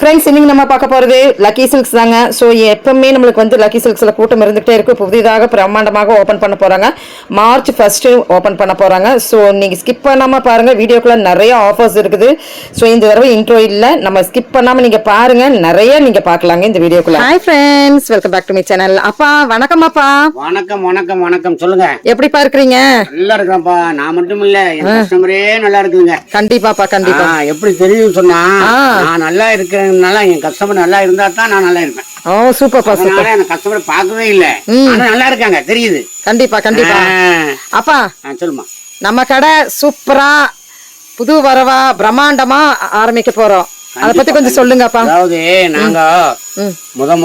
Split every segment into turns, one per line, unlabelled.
Friends, இன்னைக்கு நம்ம பார்க்க போகிறது லக்கி சில்க்ஸ் தாங்க. ஸோ எப்பவுமே நம்மளுக்கு வந்து லக்கி சில்க்ஸில் கூட்டம் இருந்துகிட்டே இருக்கும். புதிதாக பிரம்மாண்டமாக ஓப்பன் பண்ண போகிறாங்க. மார்ச் 1 ஓப்பன் பண்ண போகிறாங்க. ஸோ நீங்கள் ஸ்கிப் பண்ணாமல் பாருங்கள். வீடியோக்குள்ளே நிறைய ஆஃபர்ஸ் இருக்குது. ஸோ இந்த தடவை இன்ட்ரோ இல்லை, நம்ம ஸ்கிப் பண்ணாமல் நீங்கள் பாருங்கள். நிறைய நீங்கள் பார்க்கலாங்க இந்த வீடியோக்குள்ள. Hi friends, welcome back to my channel. அப்பா வணக்கம். அப்பா
வணக்கம் வணக்கம் வணக்கம். சொல்லுங்க,
எப்படிப்பா இருக்கிறீங்க?
நல்லா இருக்கிறேன்ப்பா. நான் மட்டும் இல்ல, என் கஸ்டமரே நல்லா இருக்குதுங்க.
கண்டிப்பாப்பா, கண்டிப்பா.
எப்படி தெரியும் சொன்னா, நான் நல்லா இருக்கிறேன், என் கஸ்டமர் நல்லா இருந்தா தான் நான் நல்லா இருப்பேன்.
ஓ சூப்பர்ப்பா, சூப்பர்.
என் கஸ்டமர் பார்க்கவே இல்ல, ஆனா நல்லா இருக்காங்க தெரியுது.
கண்டிப்பா கண்டிப்பா. அப்பா
சொல்லுமா,
நம்ம கடை சூப்பரா புது வரவா பிரம்மாண்டமா ஆரம்பிக்க போறோம். அத பத்தி கொஞ்சம் சொல்லுங்கப்பா.
அதாவது நாங்க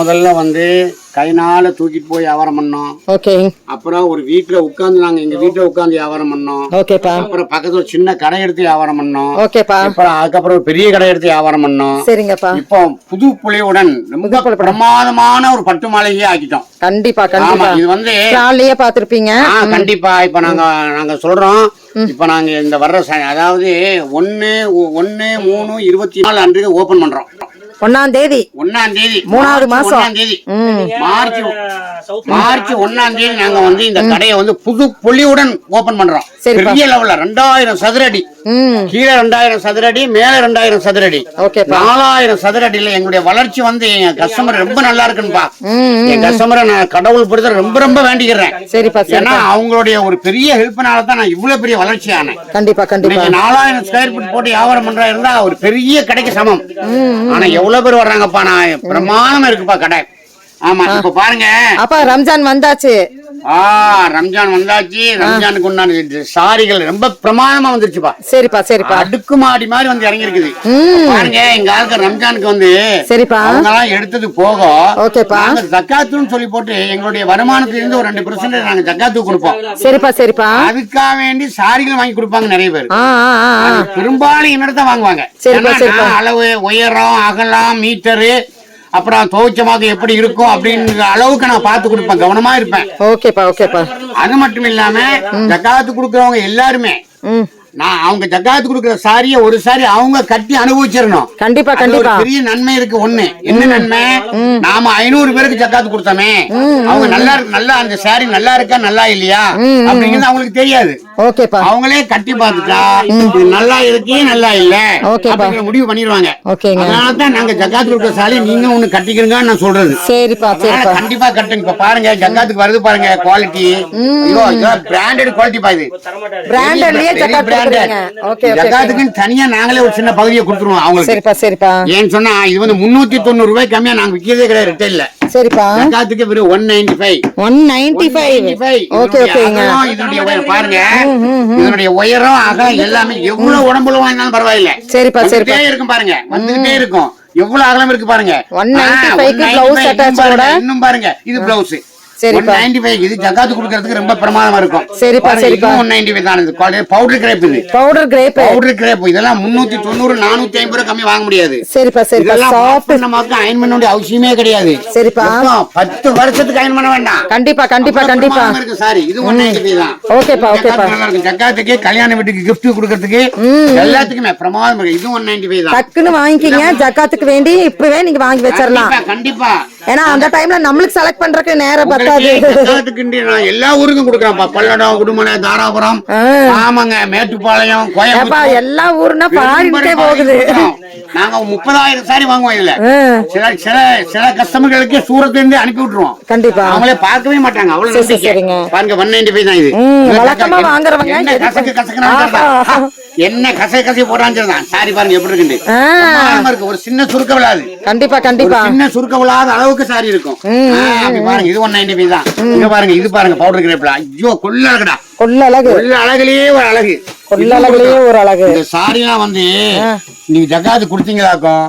முதல்ல வந்து கைனால தூக்கிட்டு போய் வியாபாரம் பண்ணோம்.
ஓகே. அப்புறம்
ஒரு வீட்டுல உட்கார்ந்து நாங்க எங்க வீட்டுல உட்கார்ந்து வியாபாரம் பண்ணோம்.
ஓகேப்பா.
அப்புறம் பக்கத்துல ஒரு சின்ன கடை எடுத்து வியாபாரம் பண்ணோம்.
ஓகேப்பா.
அதுக்கப்புறம் ஒரு பெரிய கடை எடுத்து வியாபாரம் பண்ணோம்.
சரிங்கப்பா.
இப்போ புது புலியுடன் ரொம்ப பிரமாதமான ஒரு பட்டு மாளிகையே ஆக்கிட்டோம்.
கண்டிப்பா கண்டிப்பா.
இது வந்து
ஸ்டால்லயே பாத்திருப்பீங்க.
கண்டிப்பா. இப்ப நாங்க சொல்றோம், இப்ப நாங்க இந்த வர்ற அதாவது 1/3/24 அன்றைக்கு ஓபன் பண்றோம்.
1ஆம் தேதி 3வது மாசம்
மார்ச் 1ஆம் தேதி நாங்க வந்து இந்த கடையை வந்து புது பொலிவுடன் ஓபன் பண்றோம். பெரிய லெவல்ல 2000 சதுரடி, கீழே 2000 சதுரடி, மேல 2000 சதுரடி, 4000 சதுரடியில எங்களுடைய வளர்ச்சி வந்து எங்க கஸ்டமர் ரொம்ப நல்லா இருக்குன்பா. என் கஸ்டமரை நான் கடவுள் பொறுத்த ரொம்ப ரொம்ப வேண்டிக்கிறேன். ஏன்னா அவங்களுடைய ஒரு பெரிய ஹெல்ப்னால தான் நான் இவ்வளவு பெரிய வளர்ச்சி ஆனேன்.
கண்டிப்பா கண்டிப்பா.
4000 ஸ்கொயர் ஃபீட் போட்டு வியாபாரம் பண்றா இருந்தா ஒரு பெரிய கடைக்கு சமம். ஆனா எவ்வளவு பேர் வர்றாங்கப்பா, நான் பிரமாணமா இருக்குப்பா கடை. ஆமா, இப்ப பாருங்க.
அப்பா ரம்ஜான் வந்தாச்சு.
ரம்ஜான் வந்தாச்சு. ரம்ஜானுக்கு உண்டான சாரிகள் ரொம்ப பிரமாணமா வந்துருச்சுப்பா.
சரிப்பா சரிப்பா.
அடுக்குமாடி மாதிரி வந்து இறங்கி இருக்குது பாருங்க. எங்க ஆளுக்கு ரம்ஜானுக்கு வந்து
சரிப்பா
அவங்கலாம் எடுத்தது போக
ஓகேப்பா
ஜக்காத்துன்னு சொல்லி போட்டு எங்களுடைய வருமானத்துல இருந்து ஒரு 2% நாங்க ஜக்காத்து கொடுப்போம்.
சரிப்பா சரிப்பா.
அதுக்காக வேண்டி சாரிகள் வாங்கி கொடுப்பாங்க நிறைய பேர். பெரும்பாலும் என்னதான் வாங்குவாங்க. அளவு, உயரம், அகலம், மீட்டரு, அப்புறம் துவச்சமாக எப்படி இருக்கும் அப்படிங்கிற அளவுக்கு நான் பார்த்து கொடுப்பேன், கவனமா இருப்பேன்.
ஓகேப்பா ஓகேப்பா.
அது மட்டும் இல்லாம ஜக்காத்து கொடுக்கறவங்க எல்லாருமே நான் அவங்க ஜக்காத்து கொடுக்கிற சாரிய ஒரு சாரி அவங்க கட்டி அனுபவிச்சிடணும். கண்டிப்பா கண்டிப்பா. பெரிய நன்மை இருக்கு. ஒண்ணு என்ன நன்மை, நாம 500 பேருக்கு ஜக்காத்து கொடுத்தோமே, அவங்க நல்லா அந்த சாரி நல்லா இருக்கா நல்லா இல்லையா அப்படிங்கிறது அவங்களுக்கு தெரியாது. ஓகேப்பா. அவங்களே கட்டி பார்த்துட்டா இது நல்லா இருக்கு நல்லா இல்ல அப்படிங்கிற முடிவு பண்ணிடுவாங்க. அதனாலதான் நாங்க ஜக்காத்து கொடுக்கிற சாரி நீங்க ஒண்ணு கட்டிக்கிறீங்கன்னு நான் சொல்றது. சரிப்பா சரிப்பா. கண்டிப்பா கட்டுங்க. இப்ப பாருங்க ஜக்காத்துக்கு வருது பாருங்க குவாலிட்டி. பிராண்டட் குவாலிட்டி பா. இது பிராண்டட்லயே ஜக்காத்துக்கு தனியா நாங்களே ஒரு சின்ன பகுதியை கொடுத்துருவோம் அவங்களுக்கு. சரிப்பா சரிப்பா. ஏன்னு சொன்னா இது வந்து 390 ரூபாய் கம்மியா நாங்க விக்கிறதே கிடையாது ரிட்டைல்ல. சரிப்பா. ஜக்காத்துக்கு வெறும் 195. ஓகே ஓகேங்க. இதனுடைய பாருங்க, இதனுடைய உயரம், அகலம் எல்லாமே எவ்வளவு உடம்புல வாங்கினாலும் பரவாயில்ல. சரிப்பா சரிப்பா. இருக்கும் பாருங்க, வந்துகிட்டே இருக்கும். எவ்வளவு அகலம் இருக்கு பாருங்க. 195 ப்ளவுஸ் அட்டாச்சோட. இன்னும் பாருங்க, இது ப்ளவுஸ். 195. இது ஜக்காத்து கொடுக்கிறதுக்கு ரொம்ப பிரமாதமா இருக்கும். சரிப்பா சரிப்பா. 195 தான். இது பவுடர் கிரேப். இது பவுடர் கிரேப். இதெல்லாம் 390 450 ரூபாய் கம்மி வாங்க முடியாது. சரிப்பா சரிப்பா. சாஃப்ட் நமக்கு அயன் பண்ண வேண்டிய அவசியமே கிடையாது. சரிப்பா. 10 வருஷத்துக்கு அயன் பண்ண வேண்டாம். கண்டிப்பா கண்டிப்பா கண்டிப்பா இருக்கு சாரி. இது 195 தான். ஓகேப்பா ஓகேப்பா. ஜக்காத்துக்கு, கல்யாண வீட்டுக்கு gift கொடுக்கிறதுக்கு எல்லாத்துக்குமே பிரமாதமா இருக்கு. இது 195 தான். டக்குன்னு வாங்கிக்கீங்க. ஜக்காத்துக்கு வேண்டி இப்பவே நீங்க வாங்கி வச்சிரலாம். கண்டிப்பா. ஏன்னா அந்த டைம்ல நம்மளுக்கு செலக்ட் பண்றதுக்கு நேரம் பத்தாது. எல்லா ஊருக்கும் கொடுக்கறேன்ப்பா. பல்லடம், உடுமலை, தாராபுரம், ஆமாங்க, மேட்டுப்பாளையம், கோயம்புத்தூர், எல்லா ஊருனா பாடிட்டே போகுது. நாங்க 30,000 சாரி வாங்குவோம். இதுல சில கஸ்டமர்களுக்கு சூரத்துல இருந்து அனுப்பி விட்டுருவோம். கண்டிப்பா. அவங்களே பார்க்கவே மாட்டாங்க. அவ்வளவு பாருங்க. 195 தான். இது வழக்கமா வாங்குறவங்க என்ன கசை போடுறான்னு சாரி பாருங்க எப்படி இருக்கு. ஒரு சின்ன சுருக்க விழாது. கண்டிப்பா கண்டிப்பா. சின்ன சுருக்க விழாத அளவுக்கு சாரி இருக்கும். பாருங்க, இது 195 தான். இங்க பாருங்க, இது பாருங்க பவுடர் கிரேப்ல. ஐயோ கொள்ள அழகுடா. கொள்ள அழகுலயே ஒரு அழகு. இந்த சாரியெல்லாம் வந்து நீங்க ஜக்காத்து கொடுத்தீங்களாக்கும்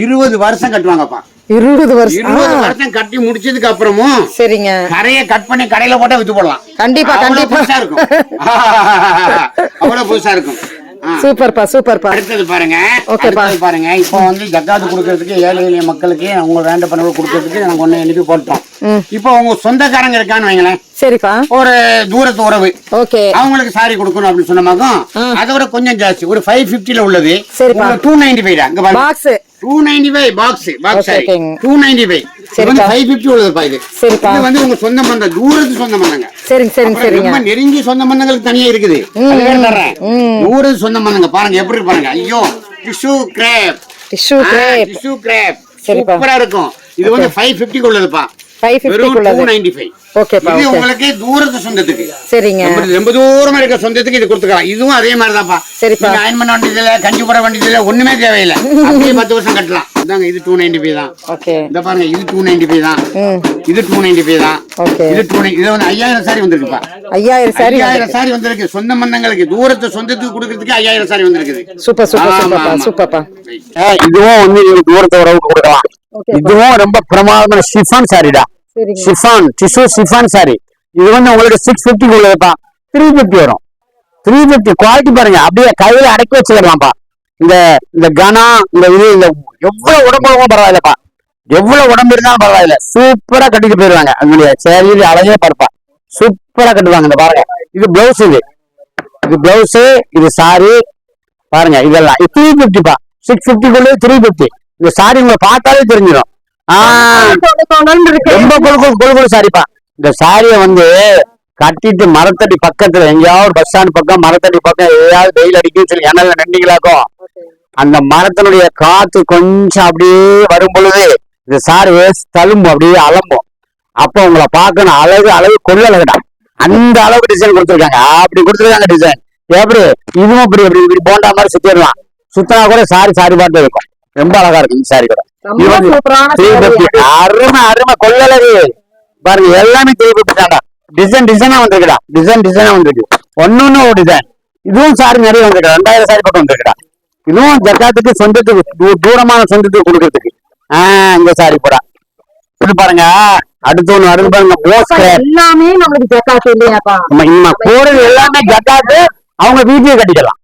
20 வருஷம் கட்டுவாங்கப்பா. 20 வருஷம் கட்டி முடிச்சதுக்கு அப்புறமும் சரிங்க கரையை கட் பண்ணி கடையில போட்டா வித்து போடலாம். கண்டிப்பா கண்டிப்பா இருக்கும். அவ்வளவு புதுசா இருக்கும்.
சூப்பர்ப்பா சூப்பர்ப்பா.
அடுத்தது பாருங்க.
ஓகேப்பா.
அடுத்தது பாருங்க. இப்போ வந்து ஜக்காத்து கொடுக்கறதுக்கு ஏழை எளிய மக்களுக்கு அவங்க வேண்ட பண்ணவங்க கொடுக்கறதுக்கு நாங்க ஒண்ணு எண்ணிக்கை போட்டோம். இப்போ உங்க சொந்தக்காரங்க இருக்கான்னு வைங்களேன்.
சரிப்பா.
ஒரு தூரத்து உறவு.
ஓகே.
அவங்களுக்கு சாரி கொடுக்கணும் அப்படின்னு சொன்னமாக்கும் அதை விட கொஞ்சம் ஜாஸ்தி ஒரு 550ல உள்ளது.
சரிப்பா.
295 தான். இங்க பாருங்க.
Box
295 box sorry 295. இது வந்து 550 உள்ளதுப்பா இது.
சரிப்பா.
இது வந்து உங்க சொந்த பந்தம் தூரத்து சொந்த பந்தங்க.
சரிங்க சரிங்க சரிங்க.
ரொம்ப நெருங்கிய சொந்த பந்தங்களுக்கு தனியா இருக்குது. அது வேற தர்றேன். தூரத்து சொந்த பந்தங்க பாருங்க எப்படி பாருங்க. ஐயோ tissue crepe.
Tissue crepe.
Tissue crepe.
சரிப்பா.
சூப்பரா இருக்கும். இது வந்து 550 உள்ளதுப்பா.
550 உள்ளது.
295.
ஓகேப்பா.
இது உங்களுக்கு தூரத்து சொந்தத்துக்கு.
சரிங்க.
ரொம்ப தூரமா இருக்க சொந்தத்துக்கு இது கொடுத்துக்கலாம். இதுவும் அதே மாதிரி தான்ப்பா.
சரிப்பா.
அயன் பண்ண வேண்டியதில்ல, கஞ்சி போட வேண்டியதில்ல, ஒண்ணுமே தேவையில்லை. அப்படியே 10 வருஷம் கட்டலாம். இதாங்க இது 295 தான்.
ஓகே.
இந்த பாருங்க இது 295 தான். இது 295 தான்.
ஓகே.
இது 290. இது வந்து 5000 சாரி வந்திருக்குப்பா.
5000 சாரி.
5000 சாரி வந்திருக்கு. சொந்த பந்தங்களுக்கு தூரத்து சொந்தத்துக்கு கொடுக்கிறதுக்கு 5000 சாரி வந்திருக்குது.
சூப்பர் சூப்பர் சூப்பர்ப்பா சூப்பர்ப்பா.
இதுவும் வந்து நீங்க தூரத்து உறவுக்கு கொடுக்கலாம். இதுவும் ரொம்ப பிரமாதமான ஷிஃபான் சாரிடா. Chiffon tissue chiffon sorry. இது வந்து உங்களுக்கு 650 உள்ளதுப்பா. 350 வரும். 350 குவாலிட்டி பாருங்க. அப்படியே கையில அடக்கி வச்சுக்கலாம்ப்பா. இந்த கனா இந்த இது இந்த எவ்வளவு உடம்பு பரவாயில்லப்பா. எவ்வளவு உடம்பு இருந்தாலும் பரவாயில்ல. சூப்பரா கட்டிட்டு போயிருவாங்க. அதனுடைய சேரியில அழகே பார்ப்பா. சூப்பரா கட்டுவாங்க. இந்த பாருங்க இது பிளவுஸ். இது பிளவுஸ். இது சாரி பாருங்க. இதெல்லாம் 350பா. 650 350. இந்த சாரி உங்களை பார்த்தாலே தெரிஞ்சிடும். ரொம்ப கொழு சாரிப்பா. இந்த சாரிய வந்து கட்டிட்டு மரத்தடி பக்கத்துல எங்கேயாவது பஸ் ஸ்டாண்ட் பக்கம் மரத்தடி பக்கம் எதையாவது வெயில் அடிக்கும் சொல்லி எண்ணெயில நின்றீங்களாக்கும் அந்த மரத்தினுடைய காத்து கொஞ்சம் அப்படியே வரும் பொழுது இந்த சாரி தழும்பு அப்படியே அலம்பும். அப்ப உங்களை பார்க்கணும். அழகு கொள்ளலகடா. அந்த அளவுக்கு டிசைன் கொடுத்துருக்காங்க. அப்படி கொடுத்துருக்காங்க டிசைன். எப்படி இதுவும் இப்படி போண்டா மாதிரி சுத்திடலாம். சுத்தினா கூட சாரி பாட்டு இருக்கும். ரொம்ப அழகா இருக்கும் இந்த சாரி கூட. அருமை கொள்ளலகு பாருங்க. எல்லாமே 350 தான்டா. டிசைனா வந்திருக்குடா. டிசைனா வந்திருக்கு. ஒன்னு ஒரு டிசைன். இதுவும் சாரி நிறைய வந்திருக்கா. 2000 சாரி பக்கம் வந்திருக்குடா. இதுவும் ஜக்காத்துக்கு சொந்தத்துக்கு தூரமான சொந்தத்துக்கு கொடுக்கறதுக்கு. இந்த சாரி போடா. இது பாருங்க. அடுத்து ஒண்ணு வருது பாருங்க.
எல்லாமே நம்மளுக்கு ஜக்காத்து இல்லையாப்பா?
போறது எல்லாமே ஜக்காத்து. அவங்க வீட்லயே கட்டிக்கலாம்.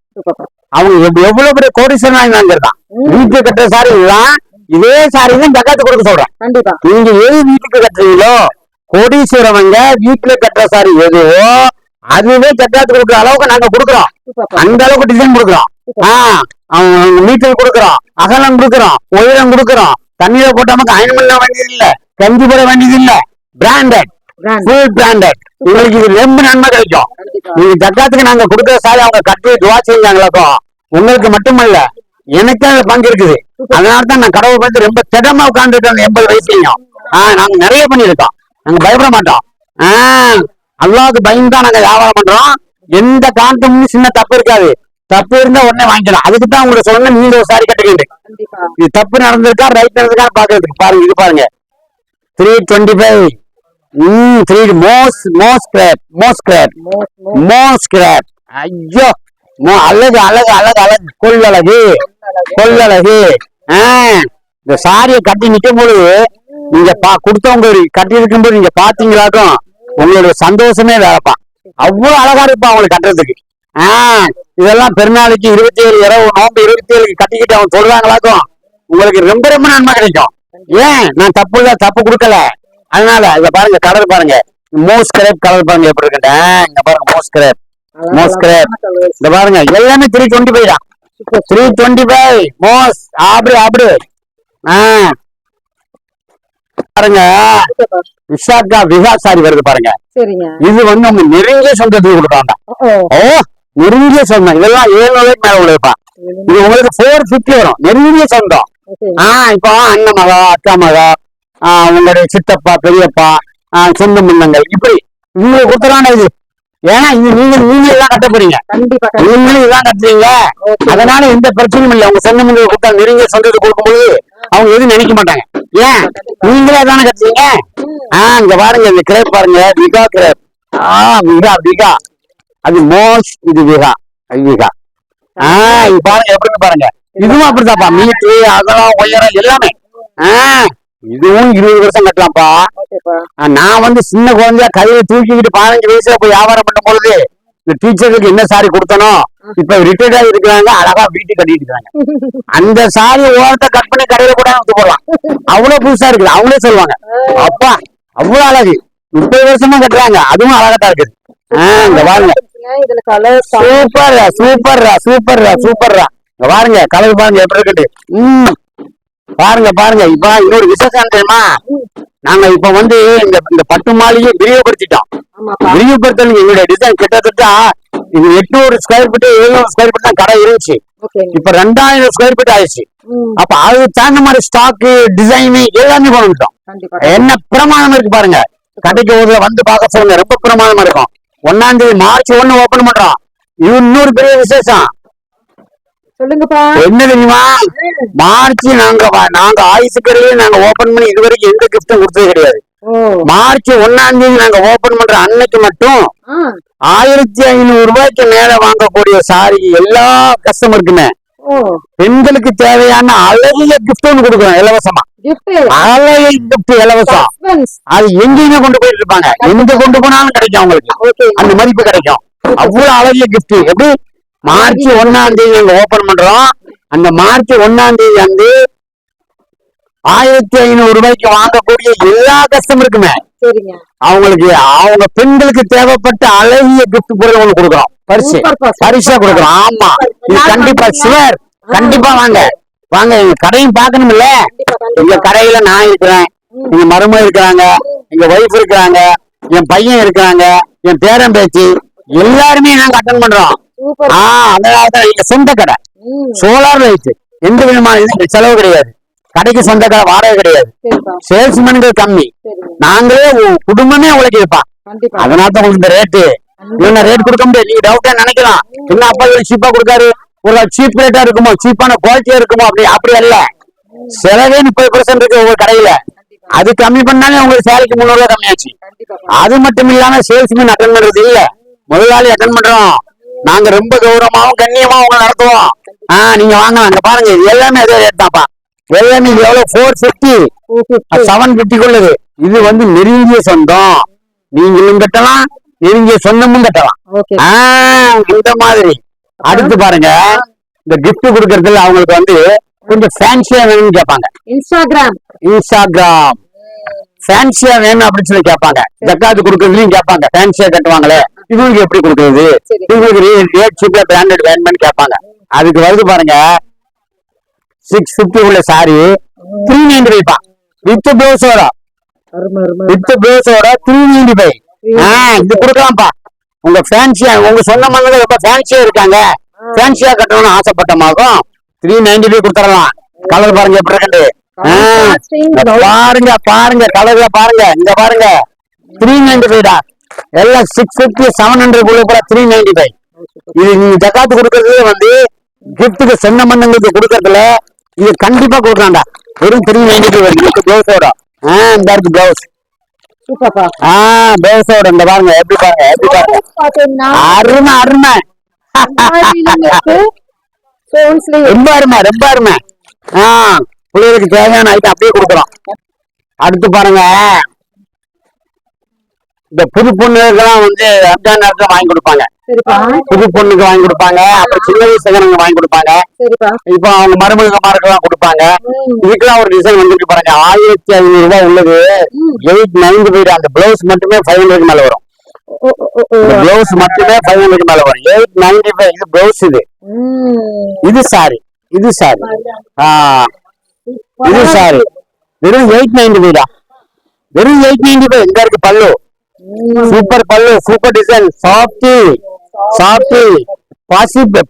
அவங்க எவ்வளவு பெரிய கோடீஸ்வரன் வாங்கிதான் வீட்டுக்கு கட்டுற சாரி எல்லாம் இதே சாரி தான் ஜக்காத்து கொடுக்க சொல்றேன்.
கண்டிப்பா.
நீங்க எது வீட்டுக்கு கட்டுறீங்களோ கோடீஸ்வரவங்க வீட்டுல கட்டுற சாரி எதுவோ அதுவே ஜக்காத்து கொடுக்குற அளவுக்கு நாங்க கொடுக்குறோம். அந்த அளவுக்கு டிசைன் கொடுக்குறோம். அவங்க மீட்டர் கொடுக்குறோம். அகலம் கொடுக்குறோம். உயரம் கொடுக்குறோம். தண்ணியில போட்டாமக்கு அயன் பண்ண வேண்டியது இல்ல. கஞ்சி போட வேண்டியது இல்ல. Branded full branded. உங்களுக்கு இது ரொம்ப நன்மை கிடைக்கும். நீங்க ஜக்காத்துக்கு நாங்க கொடுக்குற சாரி அவங்க கட்டி துவா செஞ்சாங்களாக்கோ உங்களுக்கு மட்டுமல்ல எனக்கு அந்த பங்கு இருக்குது. அதனாலதான் நான் கடவுளை பார்த்து ரொம்ப திடமா உட்கார்ந்துட்டோம். 80 வயசுலயும் நாங்க நிறைய பண்ணிருக்கோம். நாங்க பயப்பட மாட்டோம். அல்லாவுக்கு பயந்துதான் நாங்க வியாபாரம் பண்றோம். எந்த காரணமும் சின்ன தப்பு இருக்காது. தப்பு இருந்தா உடனே வாங்கிக்கலாம். அதுக்குதான் உங்களுக்கு சொன்ன நீங்க ஒரு சாரி கட்டுக்கிட்டு இது தப்பு நடந்திருக்கா ரைட் நடந்திருக்கா பாக்குறதுக்கு பாருங்க. இது பாருங்க 325. ஐயோ அழகு கொள்ளழகு. இந்த சாரியை கட்டி நிக்கும் பொழுது நீங்க கொடுத்தவங்க கட்டி இருக்கும் போது நீங்க பாத்தீங்களாக்கும் உங்களுடைய சந்தோஷமே வேறப்பா. அவ்வளவு அழகா இருப்பா அவங்களுக்கு கட்டுறதுக்கு. இதெல்லாம் பெருநாளைக்கு 27 இரவு நோம்பு 27 கட்டிக்கிட்டு அவங்க சொல்றாங்களாக்கும் உங்களுக்கு ரொம்ப ரொம்ப நன்மை கிடைக்கும். ஏன் நான் தப்பு கொடுக்கல. அதனால இத பாருங்க கலர் பாருங்க. மோஸ் கிரேப் கலர் பாருங்க எப்படி இருக்குங்க. இங்க பாருங்க மோஸ் கிரேப் இந்த பாருங்க எல்லாமே 325 தான். 325 மோஸ் ஆப்ரி பாருங்க. விஷாக்கா விஹா சாரி வருது பாருங்க. இது வந்து அவங்க நெருங்கிய சொந்தத்துக்கு கொடுப்பாங்க. நெருங்கிய சொந்தம். இதெல்லாம் 700 மேல உள்ளதுப்பா. இது உங்களுக்கு 450 வரும். நெருங்கிய சொந்தம். இப்போ அண்ணன் மகா அக்கா மகா உங்களுடைய சித்தப்பா பெரியப்பா சொந்த முன்னங்கள் இப்படி உங்களுக்கு கொடுத்தலான இது. ஏன்னா இது நீங்க எல்லாம் கட்ட போறீங்க. நீங்களும் இதான் கட்டுறீங்க. அதனால எந்த பிரச்சனையும் இல்லை. உங்க சொந்த முன்னங்கள் கொடுத்தா நெருங்கிய சொந்தத்தை கொடுக்கும்போது அவங்க எதுவும் நினைக்க மாட்டாங்க. ஏன் நீங்களே தானே கட்டுறீங்க. இங்க பாருங்க இந்த கிரேப் பாருங்க. விகா கிரேப். விகா அது மோஸ். இது விகா விகா. இது பாருங்க எப்படி பாருங்க. இதுவும் அப்படித்தான்ப்பா. மீட்டு அகலம் உயரம் எல்லாமே. இதுவும் 20 வருஷம் கட்டலாம்ப்பா. நான் வந்து சின்ன குழந்தையா கையில தூக்கிக்கிட்டு 15 வயசுல போய் வியாபாரம் பண்ணும் பொழுது
இந்த டீச்சருக்கு என்ன சாரி கொடுத்தனோ இப்ப ரிட்டையர்ட் ஆகி இருக்கிறாங்க, அழகா வீட்டுக்கு கட்டிட்டு இருக்காங்க. அந்த சாரி ஓரத்தை கட் பண்ணி கடையில கூட வந்து போடலாம், அவ்வளவு புதுசா இருக்குது. அவங்களே சொல்லுவாங்க, அப்பா அவ்வளவு அழகு, 30 வருஷமா கட்டுறாங்க, அதுவும் அழகாதான் இருக்குது. இங்க பாருங்க,
இதுல கலர்
சூப்பர்ரா சூப்பர்ரா சூப்பர்ரா சூப்பர்ரா. இங்க பாருங்க கலர் பாருங்க எப்படி இருக்குது. பாருங்க பாருங்க. இப்ப இன்னொரு விசேஷம் தெரியுமா, நாங்க இப்ப வந்து இந்த பட்டு மாளிகையை விரிவுபடுத்திட்டோம். விரிவுபடுத்தணும் எங்களுடைய டிசைன் கிட்டத்தட்ட இது 800 ஸ்கொயர் ஃபீட் 700 ஸ்கொயர் ஃபீட் தான் கடை இருந்துச்சு. இப்ப 2000 ஸ்கொயர் ஃபீட் ஆயிடுச்சு. அப்ப அது தகுந்த மாதிரி ஸ்டாக்கு டிசைன் எல்லாமே பண்ணிட்டோம். என்ன பிரமாணம் இருக்கு பாருங்க. கடைக்கு ஒரு வந்து பார்க்க சொல்லுங்க, ரொம்ப பிரமாணமா இருக்கும். 1ஆம் தேதி மார்ச் 1 ஓபன் பண்றோம். இது இன்னொரு பெரிய விசேஷம்.
சொல்லுங்கப்பா.
என்ன தெரியுமா, மார்ச் நாங்க ஆயுசுக்கரையே நாங்க ஓபன் பண்ணி இது வரைக்கும் எந்த கிஃப்டும் கொடுத்தது கிடையாது. மார்ச் 1ஆம் தேதி நாங்க ஓபன் பண்ற அன்னைக்கு மட்டும் 1500 ரூபாய்க்கு மேல வாங்கக்கூடிய சாரி எல்லா கஸ்டமருக்குமே பெண்களுக்கு தேவையான அழகிய கிஃப்ட் ஒன்று கொடுக்குறோம் இலவசமா. அழகிய கிஃப்ட் இலவசம். அது எங்கேயுமே கொண்டு போயிட்டு இருப்பாங்க, எங்க கொண்டு போனாலும் கிடைக்கும் அவங்களுக்கு, அந்த மதிப்பு கிடைக்கும். அவ்வளவு அழகிய கிஃப்ட். எப்படி மார்ச் 1ஆம் தேதி நாங்க ஓபன் பண்றோம். அந்த மார்ச் 1ஆம் தேதி வந்து 1500 ரூபாய்க்கு வாங்கக்கூடிய எல்லா கஸ்டமருக்குமே அவங்களுக்கு அவங்க பெண்களுக்கு தேவைப்பட்ட அழகிய கிஃப்ட் பொருள் ஒண்ணு கொடுக்குறோம். பரிசா கொடுக்குறோம். ஆமா, இது கண்டிப்பா ஷுவர். கண்டிப்பா வாங்க வாங்க, எங்க கடையும் பாக்கணும் இல்ல. எங்க கடையில நான் இருக்கிறேன், எங்க மருமக இருக்கிறாங்க, எங்க ஒய்ஃப் இருக்கிறாங்க, என் பையன் இருக்கிறாங்க, என் பேரன் பேச்சு எல்லாருமே நாங்க அட்டன் பண்றோம். அதனாலதான் எங்க சொந்த கடை, சோலார் லைட், எந்த விதமான இது செலவு கிடையாது. கடைக்கு சொந்த கடை, வாடகை கிடையாது, சேல்ஸ்மேன்கள் கம்மி, நாங்களே குடும்பமே உழைக்கிப்பா. அதனால தான் உங்களுக்கு இந்த ரேட்டு. என்ன ரேட் கொடுக்க முடியாது, நீங்க டவுட்டா நினைக்கலாம். என்ன அப்பா சீப்பா கொடுக்காரு, ஒரு சீப் ரேட்டா இருக்குமோ, சீப்பான குவாலிட்டியா இருக்குமோ, அப்படி அல்ல. செலவே 30% இருக்கு ஒவ்வொரு கடையில. அது கம்மி பண்ணாலே உங்களுக்கு சேலைக்கு 300 ரூபாய் கம்மியாச்சு. அது மட்டும் இல்லாம சேல்ஸ்மேன் அட்டன் பண்றது இல்ல, முதலாளி அட்டன் பண்றோம். நாங்க ரொம்ப கௌரவமாவும் கண்ணியமாவும் உங்களை நடத்துவோம். நீங்க வாங்க, அங்க பாருங்க, இது எல்லாமே அதே ரேட் தான்ப்பா. எல்லாமே இது எவ்வளவு 450 750 உள்ளது. இது வந்து நெருங்கிய சொந்தம், நீங்களும் கட்டலாம், நெருங்கிய சொந்தமும் கட்டலாம். இந்த மாதிரி. அடுத்து பாருங்க, இந்த கிஃப்ட் கொடுக்கறதுல அவங்களுக்கு வந்து கொஞ்சம் ஃபேன்சியா வேணும்னு கேட்பாங்க. இன்ஸ்டாகிராம் ஃபேன்சியா வேணும் அப்படின்னு சொல்லி கேட்பாங்க. ஜக்காத்து கொடுக்கறதுலயும் கேட்பாங்க, ஃபேன்சியா கட்டுவாங்களே, இவங்களுக்கு எப்படி கொடுக்கறது, இவங்களுக்கு ரேட் சீப்ல பிராண்டட் வேணும்னு கேட்பாங்க. அதுக்கு வருது பாருங்க, 650 உள்ள சாரி 395 வித் பிளவுஸோட, 395. இது கொடுக்கலாம்ப்பா. உங்க ஃபேன்சியா, உங்க சொந்த மன்னர்கள் ரொம்ப ஃபேன்சியா இருக்காங்க, ஃபேன்சியா கட்டணும்னு ஆசைப்பட்டமாகும் 395 கொடுத்துடலாம். கலர் பாருங்க எப்படி இருக்கு. பாருங்க பாருங்க கலர்ல பாருங்க, இங்க பாருங்க 395 எல்லாம் 650 700 கூட 395. இது நீங்க ஜக்காத்து கொடுக்கறதுல வந்து கிஃப்ட்டுக்கு சொந்த மன்னங்களுக்கு கொடுக்கறதுல இது கண்டிப்பா கொடுக்கலாம்டா. வெறும் 395 வருது பிளவுஸோட. இந்த இருக்கு பிளவுஸ், பிளவுஸோட. இந்த பாருங்க எப்படி பாருங்க, எப்படி பாருங்க, அருமை அருமை, ரொம்ப அருமை ரொம்ப அருமை. பிள்ளைகளுக்கு தேவையான ஐட்டம் அப்படியே கொடுக்குறோம். அடுத்து பாருங்க, இந்த புது பொண்ணுக்கெல்லாம் வந்து ரம்ஜான் நேரத்துல வாங்கி கொடுப்பாங்க, புது பொண்ணுக்கு வாங்கி கொடுப்பாங்க, அப்புறம் சின்ன வயசுக்கு வாங்கி கொடுப்பாங்க, இப்ப அவங்க மருமகமாருக்கெல்லாம் கொடுப்பாங்க. இதுக்கெல்லாம் ஒரு டிசைன் வந்துட்டு பாருங்க, 1500 ரூபாய் உள்ளது 895. அந்த பிளவுஸ் மட்டுமே 500 மேல வரும். பிளவுஸ் மட்டுமே 500 மேல வரும். 895 இது பிளவுஸ். இது சாரி, இது சாரி, இது சாரி வெறும் 895. வெறும் 895. எங்க இருக்கு பல்லு, சூப்பர் பல்லு, சூப்பர் டிசைன், சாஃப்டி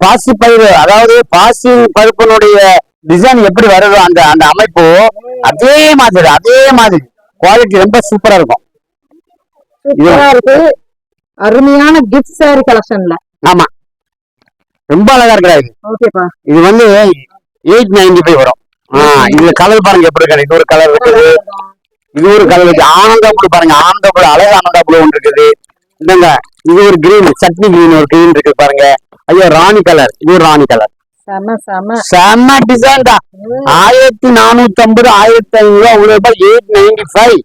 பாசி பயிறு, அதாவது பாசி பருப்பனுடைய டிசைன் எப்படி வருதோ அந்த அந்த அமைப்பு அதே மாதிரி குவாலிட்டி ரொம்ப சூப்பரா இருக்கும்.
அருமையான கிஃப்ட் சாரி கலெக்ஷன்ல.
ஆமா, ரொம்ப அழகா இருக்கிறாரு. இது வந்து 895 வரும். இதுல கலர் பாருங்க எப்படி இருக்கு. இது ஒரு கலர் இருக்குது, இது ஒரு கலர் இருக்கு. ஆனந்தா ப்ளூ பாருங்க, ஆனந்தா ப்ளூ, அழகு ஆனந்தா ப்ளூ ஒன்று இருக்குது. இந்தங்க இது ஒரு கிரீன், சட்னி கிரீன் ஒரு கிரீன் இருக்கு பாருங்க. ஐயோ ராணி கலர், இது ஒரு ராணி கலர். செம்ம டிசைன் தான். 1450 1500 ரூபாய் 895.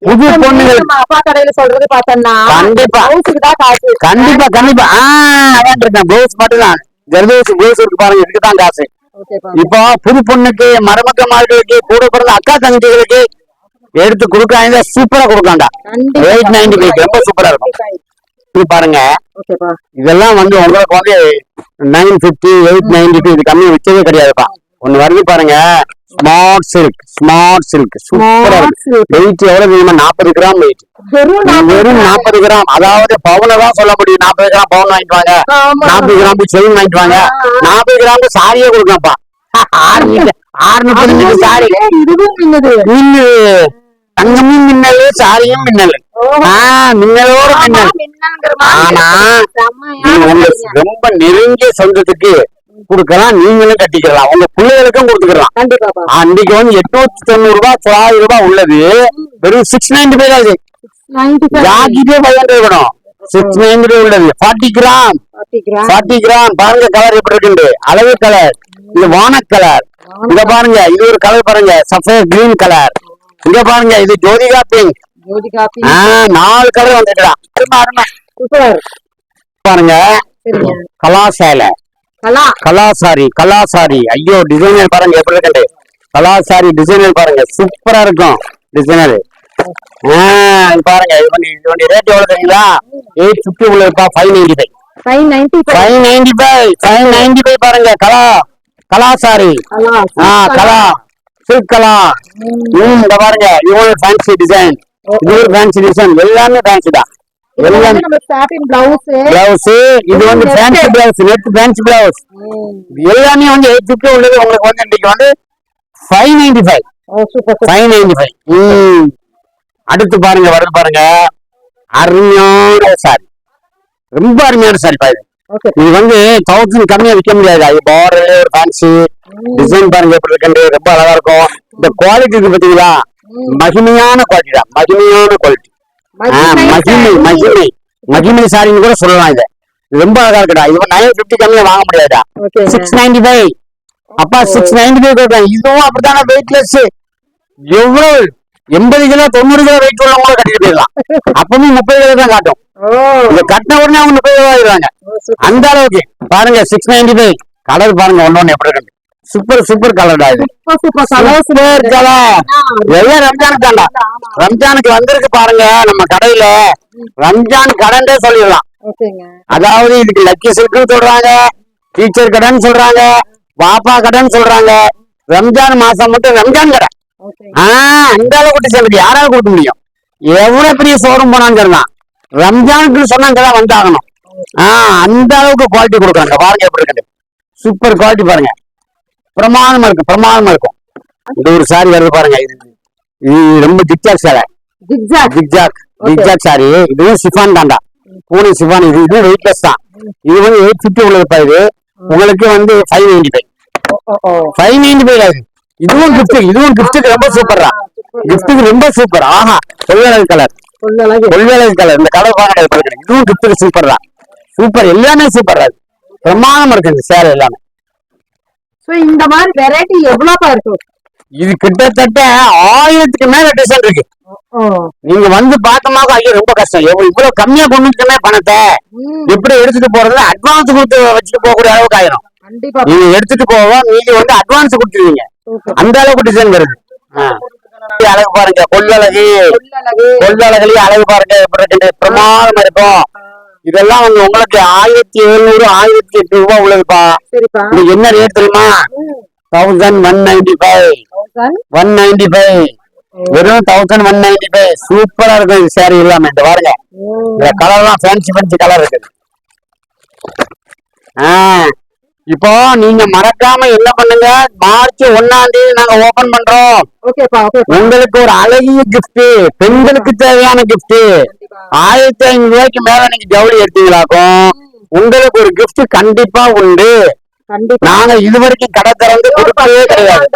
புது பொண்ணுகள்
நம்ம அப்பா கடையில சொல்றது பார்த்தோம்னா
கண்டிப்பா
ஹவுஸுக்கு தான் காசு.
கண்டிப்பா கண்டிப்பா அதான் இருக்கேன் ப்ளவுஸ் மட்டும் தான் ஜெர்தோஸ் ப்ளவுஸ் இருக்கு பாருங்க இதுக்குதான் காசு.
ஓகேப்பா.
இப்போ புது பொண்ணுக்கு மருமக்கமார்களுக்கு கூட பிறந்த அக்கா தங்கச்சிகளுக்கு எடுத்து கொடுக்காங்க சூப்பரா கொடுக்காண்டா.
கண்டிப்பா.
895 ரொம்ப சூப்பரா இருக்கும். இது பாருங்க
ஓகேப்பா.
இதெல்லாம் வந்து உங்களுக்கு வந்து 950 892 இது கம்மி வச்சதே கிடையாதுப்பா. ஒண்ணு வருது பாருங்க ஸ்மார்ட் சில்க் சூப்பரா இருக்கு. வெயிட் எவ்வளவு தெரியுமா 40 கிராம் வெயிட். வெறும் 40 கிராம். அதாவது பவுன தான் சொல்ல முடியும். 40 கிராம் பவுன் வாங்கிட்டு வாங்க, 40 கிராம் செயின் வாங்கிட்டு வாங்க, 40 கிராம் சாரியே கொடுக்கலாம்ப்பா. 630 சாரி
இதுவும் மின்னுது.
மின்னு தங்கமும் மின்னல் சாரியும் மின்னல். மின்னலோட மின்னல். ஆனா ரொம்ப நெருங்கிய சொந்தத்துக்கு கொடுக்கலாம், நீங்களும் கட்டிக்கலாம், உங்க பிள்ளைகளுக்கும் கொடுத்துக்கலாம்.
கண்டிப்பா.
அன்னைக்கு வந்து 890 ரூபாய் 900 ரூபாய் உள்ளது வெறும் 695 தான். ஜாக்கெட்டே 500 வேணும். 690 உள்ளது 40 கிராம். 40 கிராம் பாருங்க கலர் எப்படி இருக்கு. அழகு கலர். இது வானக் கலர். இத பாருங்க இது ஒரு கலர் பாருங்க சஃபேர் கிரீன் கலர். இங்க பாருங்க இது ஜோதிகா பிங்க். 4 கலர் வந்துக்கலாம். பாருங்க கலா சேலை கலா சாரி ஐயோ டிசைனர் பாருங்க எப்படி இருக்கு. கலா சாரி டிசைனர் பாருங்க சூப்பரா இருக்கும் டிசைனர். பாருங்க இது ரேட் எவ்வளவு தெரியுங்களா? 850 உள்ளதுப்பா. 595 பாருங்க கலா சாரி கலா சில்க் கலா. இந்த பாருங்க இது ஃபேன்சி டிசைன். இது ஒரு ஃபேன்சி டிசைன். எல்லாமே ஃபேன்சி தான். எல்லாமே பிளவுஸ். இது வந்து fancy blouse net fancy blouse. எல்லாமே வந்து 850 உள்ளது உங்களுக்கு வந்து இன்னைக்கு வந்து 595. 595. அடுத்து பாருங்க வருது பாருங்க அருமையான சாரி. ரொம்ப அருமையான சாரி பாருங்க. இது வந்து 1000 கம்மியா விற்க முடியாது. அது பார்டர் ஒரு ஃபேன்சி டிசைன் பாருங்க எப்படி இருக்கு. ரொம்ப அழகா இருக்கும். இந்த குவாலிட்டி இருக்கு பாத்தீங்களா? மகிமையான குவாலிட்டி தான். மகிமையான குவாலிட்டி. மகிமை சாரின்னு கூட சொல்லலாம். இது ரொம்ப அழகா இருக்கா. இது 950 கம்மியா வாங்க முடியாதா? 695. அப்பா 695 கொடுக்குறாங்க. இதுவும் அப்படித்தான வெயிட்லெஸ். எவ்வளவு 80 கிலோ 90 கிலோ வெயிட் உள்ளவங்க கட்டிட்டு போயிடலாம். அப்பவும் 30 கிலோ தான் காட்டும். இத கட்டின உடனே அவங்க 30 கிலோ ஆயிடுவாங்க. அந்த அளவுக்கு பாருங்க 695. கலர் பாருங்க ஒன்னொன்னு எப்படி இருக்கு. சூப்பர் கலர்டா இது. எல்லாம் ரம்ஜானுக்கு தான்டா. ரம்ஜானுக்கு வந்திருக்கு பாருங்க நம்ம கடையில. ரம்ஜான் கடன்டே சொல்லிடலாம். அதாவது இதுக்கு லக்கி சில்க்னு சொல்றாங்க, டீச்சர் கடன் சொல்றாங்க, பாப்பா கடன் சொல்றாங்க. ரம்ஜான் மாசம் மட்டும் ரம்ஜான் கடை. அந்த அளவுக்கு சேர்ந்து யாராவது கொடுக்க முடியும்? எவ்வளவு பெரிய ஷோரூம் போனான்னு சொல்லலாம். ரம்ஜானுக்கு சொன்னாங்கதான் வந்தாகணும். அந்த அளவுக்கு குவாலிட்டி கொடுக்குறாங்க. பாருங்க எப்படி இருக்கு. சூப்பர் குவாலிட்டி பாருங்க. பிரமாதமா இருக்கும். இந்த ஒரு சாரி வருது பாருங்க. இது ரொம்ப ஜிக்ஜாக் சேலை. Zigzag sorry. இதுவும் சிஃபான் தான்டா. பூனை சிஃபான். இது வெயிட்லெஸ் தான். இது வந்து 850 உள்ளதுப்பா. இது உங்களுக்கு வந்து 595. இதுவும் கிஃப்ட்டுக்கு ரொம்ப சூப்பரா. கிஃப்ட்டுக்கு ரொம்ப சூப்பர். ஆஹா கொள்ளழகு கலர். இந்த கலர் பாருங்க. இதுவும் கிஃப்ட்டுக்கு சூப்பர் தான். சூப்பர் எல்லாமே சூப்பரா இருக்கு. பிரமாதமா இருக்கு இந்த சேலை எல்லாமே.
இந்த மாதிரி வெரைட்டி எவ்வளவுப்பா இருக்கு?
இது கிட்டத்தட்ட 1000க்கு மேல டிசைன் இருக்கு. நீங்க வந்து பார்த்தோம்னா ஐயோ ரொம்ப கஷ்டம். இவ்வளவு கம்மியா கொண்டு வந்துட்டோமே பணத்தை எப்படி எடுத்துட்டு போறதுல அட்வான்ஸ் கொடுத்து வச்சுட்டு போகக்கூடிய அளவுக்கு ஆயிரும். நீங்க எடுத்துட்டு போவோம் மீதி வந்து அட்வான்ஸ் கொடுத்துருவீங்க. அந்த அளவுக்கு டிசைன் வருது. அழகு பாருங்க. கொள்ளழகுலயே அழகு பாருங்க எப்படி இருக்கு. பிரமாதமா இருக்கும். இதெல்லாம் வந்து உங்களுக்கு 1700 1008 ரூபாய் உள்ளதுப்பா. நீங்க என்ன ரேட் தெரியுமா? 1195. வெறும் 1195. சூப்பரா இருக்கும் இது சாரி எல்லாமே. இந்த பாருங்க இந்த கலர்லாம் ஃபேன்சி கலர் இருக்குது. இப்போ நீங்க மறக்காம என்ன பண்ணுங்க, மார்ச் 1ஆம் தேதி நாங்க ஓபன் பண்றோம். உங்களுக்கு ஒரு அழகிய கிஃப்ட், பெண்களுக்கு தேவையான கிஃப்ட். 1500 ரூபாய்க்கு மேல நீங்க ஜவுளி எடுத்தீங்களாக்கும் உங்களுக்கு ஒரு கிஃப்ட் கண்டிப்பா உண்டு. நாங்க இதுவரைக்கும் கடை திறந்து கொடுக்கவே கிடையாது.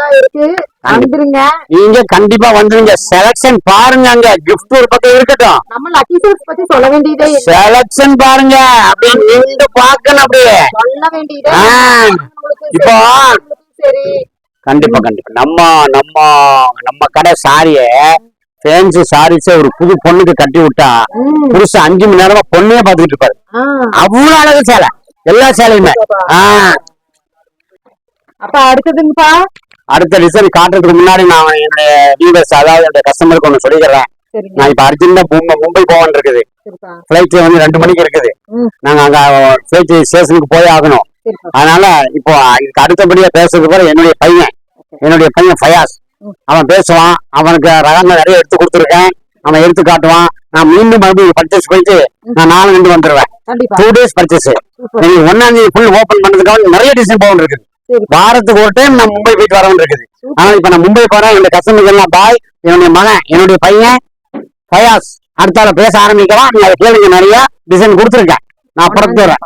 நீங்க கண்டிப்பா வந்துருங்க. செலக்ஷன் பாருங்க. அங்க கிஃப்ட் ஒரு பக்கம் இருக்கட்டும்.
நம்ம லக்கி சில்க்ஸ் பத்தி சொல்ல வேண்டியதே இல்ல.
செலக்ஷன் பாருங்க. அப்படியே நின்று பாக்கணும். அப்படியே
சொல்ல வேண்டியதே.
இப்போ கண்டிப்பா நம்ம கடை சாரிய ஃபேன்சி சாரீஸ ஒரு புது பொண்ணுக்கு கட்டி விட்டா புருஷன் 5 மணி நேரமா பொண்ணையே பாத்துக்கிட்டு இருப்பாரு. அவ்வளவு அழகு சேலை, எல்லா சேலையுமே.
அப்ப அடுத்ததுங்கப்பா,
அடுத்த டிசைன் காட்டுறதுக்கு முன்னாடி நான் என்னுடைய வியூவர்ஸ், அதாவது என்னுடைய கஸ்டமருக்கு ஒண்ணு சொல்லிக்கிறேன். நான் இப்ப அர்ஜென்டா மும்பை போவான் இருக்குது. பிளைட் வந்து 2 மணிக்கு இருக்குது. நாங்க அங்க பிளைட் ஸ்டேஷனுக்கு போய் ஆகணும். அதனால இப்போ இதுக்கு அடுத்தபடியா பேசுறதுக்கு பிறகு என்னுடைய பையன் ஃபயாஸ் அவன் பேசுவான். அவனுக்கு ரகங்கள் நிறைய எடுத்து கொடுத்துருக்கேன். அவன் எடுத்து காட்டுவான். நான் மீண்டும் மறுபடியும் பர்ச்சேஸ் போயிட்டு நான் 4 நின்று வந்துருவேன். 2 டேஸ் பர்ச்சேஸ். நீங்க 1ஆம் தேதி ஃபுல் ஓபன் பண்ணதுக்காக நிறைய டிசைன் போகணும் இருக்குது. வாரத்துக்கு ஒரு டைம் நான் மும்பை போயிட்டு வரவும் இருக்குது. ஆனா இப்ப நான் மும்பை போறேன். என்னுடைய கஸ்டமருக்கு எல்லாம் பாய். என்னுடைய மகன், என்னுடைய பையன் ஃபயாஸ் அடுத்தால பேச ஆரம்பிக்கலாம். நீங்க அதை கேளுங்க. நிறைய டிசைன் கொடுத்துருக்கேன். நான் புறத்து வரேன்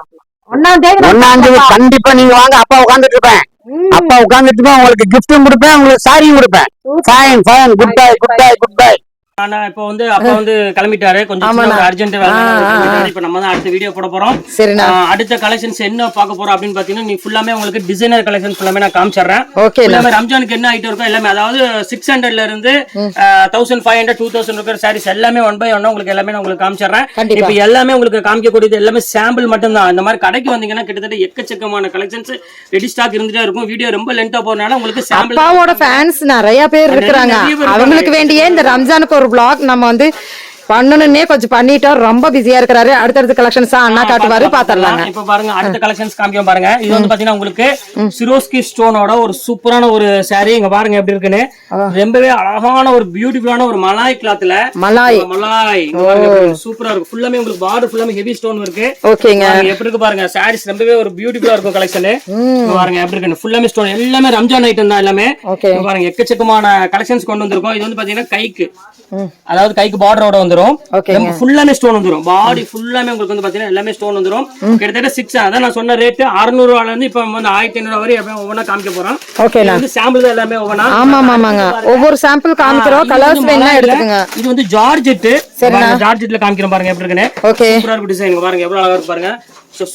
1ஆம் தேதி கண்டிப்பா நீங்க வாங்க. அப்பா உட்காந்துட்டு இருப்பேன். அப்பா உட்காந்துட்டு இருப்பேன். உங்களுக்கு கிஃப்டும் கொடுப்பேன், உங்களுக்கு சாரியும் கொடுப்பேன். Fine fine, good bye good bye good bye.
ஆனா இப்ப வந்து அப்பா வந்து கிளம்பிட்டாரு, கொஞ்சம் அர்ஜென்ட் வேலை. இப்ப நம்ம தான் அடுத்த வீடியோ போட போறோம். அடுத்த கலெக்ஷன்ஸ் என்ன பார்க்க போறோம் அப்படின்னு பாத்தீங்கன்னா, நீ ஃபுல்லாமே உங்களுக்கு டிசைனர் கலெக்ஷன் ஃபுல்லாமே நான் காமிச்சிடுறேன். எல்லாமே ரம்ஜானுக்கு என்ன ஐட்டம் இருக்கும் எல்லாமே, அதாவது 600ல இருந்து 1500 2000 இருக்கிற சாரீஸ் எல்லாமே 1 by 1 உங்களுக்கு எல்லாமே நான் உங்களுக்கு காமிச்சிடுறேன். இப்ப எல்லாமே உங்களுக்கு காமிக்கக்கூடியது எல்லாமே சாம்பிள் மட்டும் தான். இந்த மாதிரி கடைக்கு வந்தீங்கன்னா கிட்டத்தட்ட எக்கச்சக்கமான கலெக்ஷன்ஸ் ரெடி ஸ்டாக் இருந்துட்டே இருக்கும். வீடியோ ரொம்ப லென்த்தா போறனால உங்களுக்கு சாம்பிள்.
அப்பாவோட ஃபேன்ஸ் நிறைய பேர் இருக்காங்க. அவங்களுக்கு வேண்டிய இந்த ரம்ஜானுக்கு ஒரு vlog நம்ம வந்து பண்ணணும்னே கொஞ்சம் பண்ணிட்டோம். ரொம்ப பிஸியா இருக்காரு. அடுத்தடுத்த கலெக்ஷன்ஸ் அண்ணா காட்டுவாரு, பாத்துறலாம்.
இப்ப பாருங்க அடுத்த கலெக்ஷன்ஸ் காமிக்கும் பாருங்க. இது வந்து பாத்தீங்கன்னா உங்களுக்கு சிரோஸ்கி ஸ்டோனோட ஒரு சூப்பரான ஒரு சாரி. இங்க பாருங்க எப்படி இருக்குன்னு. ரொம்பவே அழகான ஒரு பியூட்டிஃபுல்லான ஒரு மலாய் கிளாத்ல மலாய் சூப்பரா இருக்கும். ஃபுல்லாமே உங்களுக்கு பார்டர் ஃபுல்லாமே ஹெவி ஸ்டோன் இருக்கு. ஓகேங்க, எப்படி இருக்கு பாருங்க. சாரீஸ் ரொம்பவே ஒரு பியூட்டிஃபுல்லா இருக்கும் கலெக்ஷன். பாருங்க எப்படி இருக்கு. ஃபுல்லாமே ஸ்டோன், எல்லாமே ரம்ஜான் ஐட்டம் தான் எல்லாமே. பாருங்க எக்கச்சக்கமான கலெக்ஷன்ஸ் கொண்டு வந்திருக்கோம். இது வந்து பாத்தீங்கன்னா கைக்கு, அதாவது கைக்கு பார்டரோட வந்துரும். ஃபுல்லாமே ஸ்டோன் வந்துரும். பாடி ஃபுல்லாமே உங்களுக்கு வந்து பாத்தீங்கன்னா எல்லாமே ஸ்டோன் வந்துரும். கிட்டத்தட்ட 6 அதான் நான் சொன்ன ரேட் 600 ரூபாயில இருந்து இப்ப வந்து 1500 வரை ஒவ்வொன்னா காமிக்க போறோம். வந்து சாம்பிள் தான் எல்லாமே ஒவ்வொன்னா. ஆமாங்க,
ஒவ்வொரு சாம்பிள் காமிக்கிறோம். கலர்ஸ் வேணா எடுத்துக்கங்க.
இது வந்து ஜார்ஜெட். ஜார்ஜெட்ல காமிக்கிறோம் பாருங்க எப்படி இருக்குன்னு. சூப்பரா இருக்கு டிசைன். பாருங்க எவ்வளவு அழகா இருக்கு பாருங்க.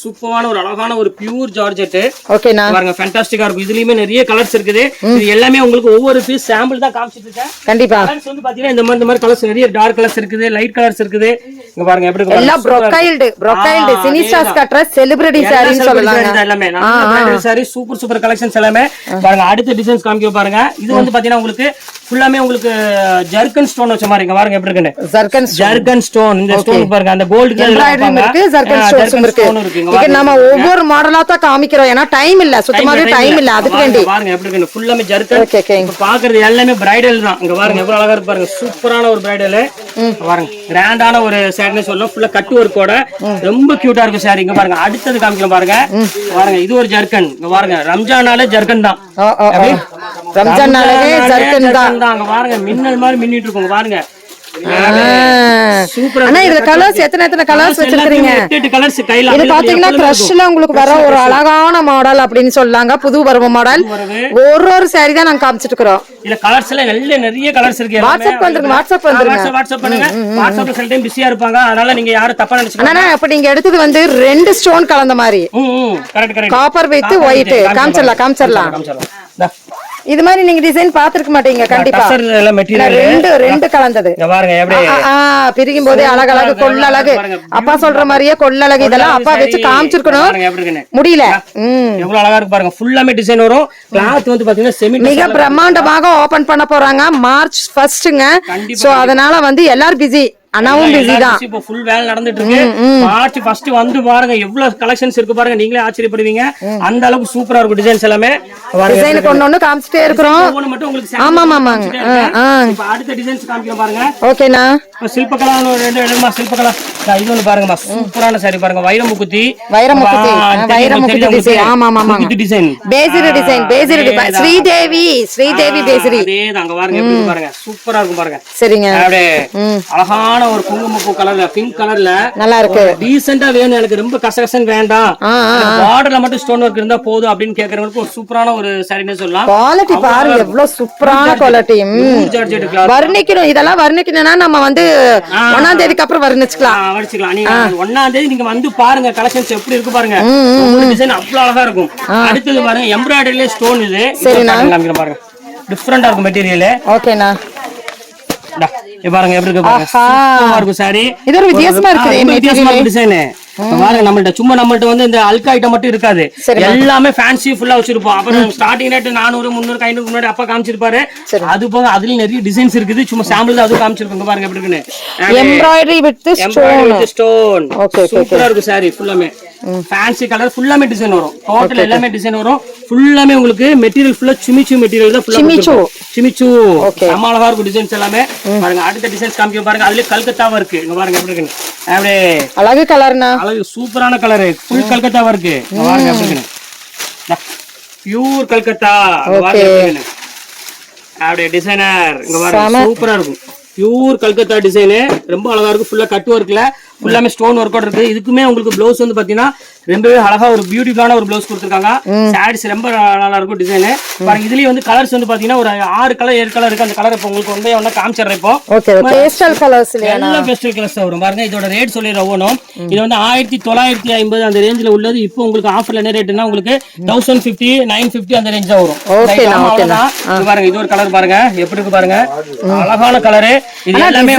சூப்பரான ஒரு அழகான ஒரு பியூர் ஜார்ஜெட். ஓகேனா பாருங்க ஃபேண்டாஸ்டிக்கா இருக்கும். இதுலயுமே நிறைய கலர்ஸ் இருக்குது. இது எல்லாமே உங்களுக்கு ஒவ்வொரு பீஸ் சாம்பிள் தான் காமிச்சிட்டு இருக்கேன். கண்டிப்பா கலர்ஸ் வந்து பாத்தீங்கன்னா இந்த மாதிரி கலர்ஸ் நிறைய டார்க் கலர்ஸ் இருக்குது, லைட் கலர்ஸ் இருக்குது. இங்க பாருங்க எப்படி இருக்கு. எல்லாம்
ப்ரோக்கைல்டு சினிஸ்டாஸ் கட்டற செலிபிரிட்டி சாரீஸ் சொல்லலாம்.
எல்லாமே நம்ம சாரி சூப்பர் கலெக்ஷன்ஸ் எல்லாமே பாருங்க. அடுத்த டிசைன்ஸ் காமிக்க பாருங்க. இது வந்து பாத்தீங்கன்னா உங்களுக்கு ஃபுல்லாமே உங்களுக்கு ஜர்கன் ஸ்டோன் வச்ச மாதிரி. இங்க பாருங்க எப்படி இருக்குன்னு. Zircon stone. இந்த ஸ்டோன் பாருங்க, அந்த கோல்ட் கலர்ல இருக்கு. ஜர்கன் ஸ்டோன் இருக்கு.
இங்க நாம ஒவ்வொரு மாடலா தான் காமிக்கிறோம். ஏன்னா டைம் இல்ல, சுத்தமாவே டைம் இல்ல. அதுக்கு வேண்டி
பாருங்க எப்படி இருக்கு. ஃபுல்லாமே ஜர்கன். இப்ப பாக்குறது எல்லாமே பிரைடல் தான். இங்க பாருங்க எவ்வளவு அழகா இருக்கு பாருங்க. சூப்பரான ஒரு பிரைடல் பாருங்க. கிராண்டான ஒரு சாரின்னு சொல்லலாம். ஃபுல்லா கட் ஒர்க்கோட ரொம்ப கியூட்டா இருக்கு சாரி. இங்க பாருங்க அடுத்தது காமிக்கலாம் பாருங்க. பாருங்க இது ஒரு ஜர்கன். இங்க பாருங்க ரம்ஜானாலே ஜர்கன் தான்.
ரம்ஜானாலே ஜர்கன் தான்.
அங்க பாருங்க மின்னல் மாதிரி மின்னிட்டு இருக்கும் பாருங்க.
ஆனா இதுல கலர்ஸ் எத்தனை கலர்ஸ் வச்சிருக்கீங்க.
8 கலர்ஸ் கையில.
இது பாத்தீங்கன்னா கிரஷ்ல உங்களுக்கு வர ஒரு அழகான மாடல் அப்படின்னு சொல்லாங்க. புது பருவ மாடல். ஒரு சாரி தான் நாங்க காமிச்சிட்டு இருக்கோம்.
இல்ல கலர்ஸ் எல்லாம் நிறைய கலர்ஸ் இருக்கு.
வாட்ஸ்அப் வந்துருங்க. வாட்ஸ்அப்
பண்ணுங்க. வாட்ஸ்அப்ல சில டைம் பிஸியா இருப்பாங்க. அதனால நீங்க யாரும் தப்பா நினைச்சுக்காதீங்க.
அண்ணா அப்ப நீங்க எடுத்தது வந்து 2 ஸ்டோன் கலந்த மாதிரி.
கரெக்ட்.
Copper with white. காமிச்சிரலாம். இது மாதிரி நீங்க டிசைன் பாத்துக்க மாட்டீங்க கண்டிப்பா. ரெண்டு கலந்தது
பாருங்க எப்படி
பிரிக்கும் போதே அழகழகு கொள்ளழகு. அப்பா சொல்ற மாதிரியே கொள்ளழகு. இதெல்லாம் அப்பா வச்சு காமிச்சிருக்கணும், முடியல.
எவ்வளவு அழகா இருக்கு பாருங்க. ஃபுல்லாமே டிசைன் வரும். கிளாத் வந்து பாத்தீங்கன்னா செமி
மிக பிரம்மாண்டமாக ஓபன் பண்ண போறாங்க மார்ச் 1ங்க. சோ அதனால வந்து எல்லாரும் பிஸி. அண்ணாவும் பிஸி தான்.
இப்போ ஃபுல் வேலை நடந்துட்டு இருக்கு. மார்ச் 1 வந்து பாருங்க எவ்வளவு கலெக்ஷன்ஸ் இருக்கு பாருங்க. நீங்களே ஆச்சரியப்படுவீங்க. அந்த அளவுக்கு சூப்பரா இருக்கும் டிசைன்ஸ் எல்லாமே.
டிசைன் கொண்டு காமிச்சிட்டே இருக்கிறோம்.
மட்டும் உங்களுக்கு
ஆமாங்க.
இப்போ அடுத்த டிசைன்ஸ் காமிக்கலாம் பாருங்க.
ஓகேனா
சில்பகலா ரெண்டு இடமா சில்பகலா. இது ஒன்னு பாருங்கமா சூப்பரான சாரி பாருங்க. வைரமுக்குத்தி
டிசைன். ஆமாமா
டிசைன்.
பேசிரி ஸ்ரீதேவி பேசிரி.
அதேதான் அங்க பாருங்க எப்படி பாருங்க. சூப்பரா இருக்கும் பாருங்க.
சரிங்க.
அப்படியே அழகான ஒரு குங்குமப்பூ கலர்ல பிங்க் கலர்ல
நல்லா இருக்கு.
டீசென்ட்டா வேணும் எனக்கு. ரொம்ப கசகசன் வேண்டாம். பார்டர்ல மட்டும் ஸ்டோன் ஒர்க் இருந்தா போதும் அப்படின்னு கேக்குறவங்களுக்கு ஒரு சூப்பரான ஒரு சாரின்னு சொல்லலாம்.
குவாலிட்டி பாருங்க எவ்வளவு சூப்பரான குவாலிட்டி. வர்ணிக்கணும். இதெல்லாம் வர்ணிக்கணும்னா நம்ம வந்து 1ஆம் தேதிக்கு அப்புறம் வர்ணிச்சுக்கலாம்.
நீங்க 1ஆம் தேதி நீங்க வந்து பாருங்க கலெக்ஷன்ஸ் எப்படி இருக்கு பாருங்க. டிசைன் அவ்வளவு அழகா இருக்கும். அடுத்தது பாருங்க எம்ப்ராய்டரியில ஸ்டோன். இது பாருங்க டிஃபரெண்டா இருக்கும் மெட்டீரியல்.
ஓகேண்ணா
பாருங்க எப்படி இருக்கு பாருங்க சூப்பரா இருக்கும் சாரி
இது ஒரு வித்தியாசமா இருக்குது
வித்தியாசமா டிசைன் பாருங்க நம்மள்ட்ட வந்து இந்த அல்கா ஐட்டம் மட்டும் இருக்காது எல்லாமே ஃபேன்சி ஃபுல்லா வச்சிருப்போம் அப்புறம் ஸ்டார்டிங் ரேட் 400 300 500 முன்னாடி அப்பா காமிச்சிருப்பாரு அது போக அதுல நிறைய டிசைன்ஸ் இருக்குது சும்மா சாம்பிள் தான் அது காமிச்சிருக்கோங்க பாருங்க எப்படி இருக்குன்னு
எம்ப்ராய்டரி வித்
ஸ்டோன் சூப்பரா இருக்கு சாரி ஃபுல்லாமே ஃபேன்சி கலர் ஃபுல்லாமே டிசைன் வரும் டோட்டல் எல்லாமே டிசைன் வரும் ஃபுல்லாமே உங்களுக்கு மெட்டீரியல் ஃபுல்லா சிமிச்சு மெட்டீரியல் தான் ஃபுல்லா சிமிச்சு நம்ம அழகா இருக்கும் டிசைன்ஸ் எல்லாமே பாருங்க அடுத்த டிசைன்ஸ் காமிக்க பாருங்க அதுல கல்கத்தாவா இருக்கு இங்க பாருங்க எப்படி இருக்குன்னு அப்படியே
அழகு கலர்னா அழகு
சூப்பரான கலர் ஃபுல் கல்கத்தாவா இருக்கு இங்க பாருங்க எப்படி இருக்குன்னு பியூர் கல்கத்தா பாருங்க எப்படி இருக்குன்னு அப்படியே டிசைனர் இங்க பாருங்க சூப்பரா இருக்கும் பியூர் கல்கத்தா டிசைனு ரொம்ப அழகா இருக்கு ஃபுல்லா கட் ஒர்க்ல ஃபுல்லாமே ஸ்டோன் ஒர்க் அவுட் இருக்கு இதுக்குமே உங்களுக்கு ப்ளவுஸ் வந்து பாத்தீங்கன்னா ரொம்பவே அழகா ஒரு பியூட்டிஃபுல்லான ஒரு ப்ளவுஸ் கொடுத்துருக்காங்க சாரீஸ் ரொம்ப நல்லா இருக்கும் டிசைன் பாருங்க இதுலயே வந்து கலர்ஸ் வந்து பாத்தீங்கன்னா ஒரு 6 கலர் 7 கலர் இருக்கு அந்த கலர் இப்போ உங்களுக்கு வந்து ஒண்ணா காமிச்சிடுறேன் இப்போ
பேஸ்டல் கலர்ஸ்
எல்லாம் பேஸ்டல் கலர்ஸ் வரும் பாருங்க இதோட ரேட் சொல்லிடுறோம் ஒவ்வொன்றும் இது வந்து 1950 அந்த ரேஞ்சில உள்ளது இப்போ உங்களுக்கு ஆஃபர்ல என்ன ரேட்னா உங்களுக்கு 1050 950 அந்த ரேஞ்ச் தான் வரும் பாருங்க இது ஒரு கலர் பாருங்க எப்படி இருக்கு பாருங்க அழகான கலரு இது எல்லாமே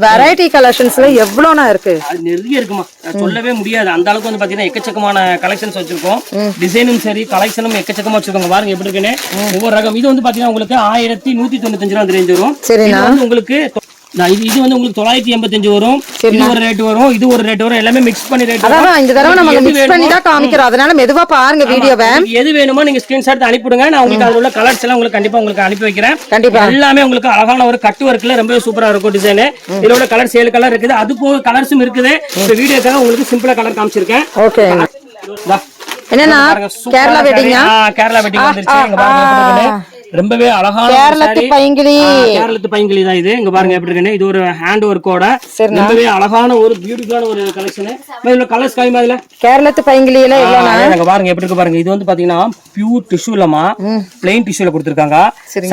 வெரைட்டி கலெக்ஷன்ஸ்ல எவ்வளவுனா இருக்கு
அது நிறைய இருக்குமா சொல்லவே முடியாது அந்த அளவுக்கு வந்து பாத்தீங்கன்னா எக்கச்சக்கமான கலெக்ஷன்ஸ் வச்சிருக்கோம் டிசைனும் சரி கலெக்ஷனும் எக்கச்சக்கமா வச்சிருக்கோங்க பாருங்க எப்படி இருக்குன்னு ஒவ்வொரு ரகம் இது வந்து பாத்தீங்கன்னா உங்களுக்கு 1195 ரூபா அந்த ரேஞ்ச் வரும் இது வந்து உங்களுக்கு இது வந்து உங்களுக்கு 985 வரும் இது ஒரு ரேட் வரும் இது ஒரு ரேட் வரும் எல்லாமே மிக்ஸ் பண்ணி ரேட்
அதான் இந்த தடவை நம்ம மிக்ஸ் பண்ணி தான் காமிக்கிறோம் அதனால மெதுவா பாருங்க வீடியோவை
எது வேணுமோ நீங்க ஸ்கிரீன்ஷாட் எடுத்து அனுப்பிடுங்க நான் உங்களுக்கு அதுல உள்ள கலர்ஸ் எல்லாம் உங்களுக்கு கண்டிப்பா உங்களுக்கு அனுப்பி வைக்கிறேன்
கண்டிப்பா
எல்லாமே உங்களுக்கு அழகான ஒரு கட் ஒர்க்ல ரொம்ப சூப்பரா இருக்கும் டிசைன் இதுல உள்ள கலர்ஸ் 7 கலர் இருக்குது அது போக கலர்ஸும் இருக்குது இந்த வீடியோக்காக உங்களுக்கு சிம்பிளா கலர் காமிச்சிருக்கேன்
ஓகே என்னன்னா கேரளா வெட்டிங்கா
கேரளா வெட்டிங் வந்துருச்சு இங்க பாருங்க ரொம்பவே அழகான
கேரளத்து
பைங்கிளி தான் இது இங்க பாருங்க எப்படி இருக்குன்னு இது ஒரு ஹேண்ட் ஒர்க்கோட ரொம்பவே அழகான ஒரு பியூட்டிஃபுல்லான ஒரு கலெக்ஷன் இதுல கலர்ஸ் காமி அதுல
கேரளத்து பைங்கிளில
இங்க பாருங்க எப்படி இருக்கு பாருங்க இது வந்து பாத்தீங்கன்னா பியூர் டிஷ்யூலமா பிளைன் டிஷ்யூல கொடுத்திருக்காங்க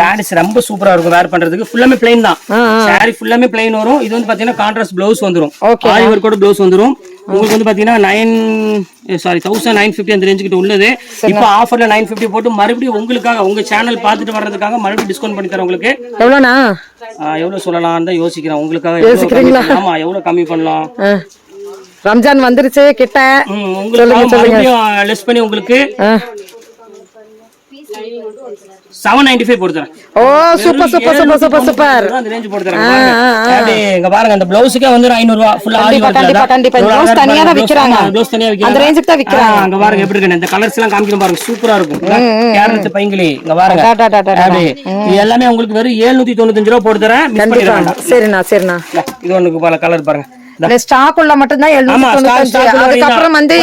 சாரீஸ் ரொம்ப சூப்பரா இருக்கும் வேர் பண்றதுக்கு ஃபுல்லாமே பிளைன் தான் சாரி ஃபுல்லாமே பிளைன் வரும் இது வந்து பாத்தீங்கன்னா கான்ட்ராஸ்ட் பிளவுஸ் வந்துரும் ஆரி ஒர்க்கோட பிளவுஸ் வந்துரும் உங்களுக்கு வந்து பாத்தீங்கன்னா 1950 அந்த ரேஞ்சுக்கு உள்ளது இப்போ ஆஃபர்ல 950 போட்டு மறுபடியும் உங்களுக்காக உங்க சேனல் பார்த்துட்டு வர்றதுக்காக மறுபடியும் டிஸ்கவுண்ட் பண்ணி தரேன் உங்களுக்கு
எவ்வளவுனா
எவ்வளவு சொல்லலாம் தான் யோசிக்கிறேன் உங்களுக்காக ஆமா எவ்வளவு கம்மி பண்ணலாம்
ரம்ஜான் வந்துருச்சு கிட்ட
உங்களுக்கு லெஸ் பண்ணி உங்களுக்கு 795 போடுறேன்
ஓ super super super super super
அந்த ரேஞ்ச் போடுறேன் அப்படியே இங்க பாருங்க அந்த ப்ளவுஸ்க்கே வந்து 500 ரூபாய் ஃபுல்லா ஆரி வர்க்
கண்டிப்பா கண்டிப்பா ப்ளவுஸ் தனியா தான் விக்கறாங்க
ப்ளவுஸ் தனியா விக்கறாங்க
அந்த ரேஞ்சுக்கு தான் விக்கறாங்க
அங்க பாருங்க எப்படி இருக்கு இந்த கலர்ஸ் எல்லாம் காமிக்கிறேன் பாருங்க சூப்பரா இருக்கும் கேரளத்து பைங்கிளி இங்க பாருங்க அப்படியே இது எல்லாமே உங்களுக்கு வெறும் 795 ரூபாய் போட்டு தரேன் மிஸ் பண்ணிர வேண்டாம்
சரிண்ணா
இது ஒண்ணுக்கு பல கலர் பாருங்க
ஸ்டாக் உள்ள மட்டும் தான் 795 அதுக்கு அப்புறம் வந்து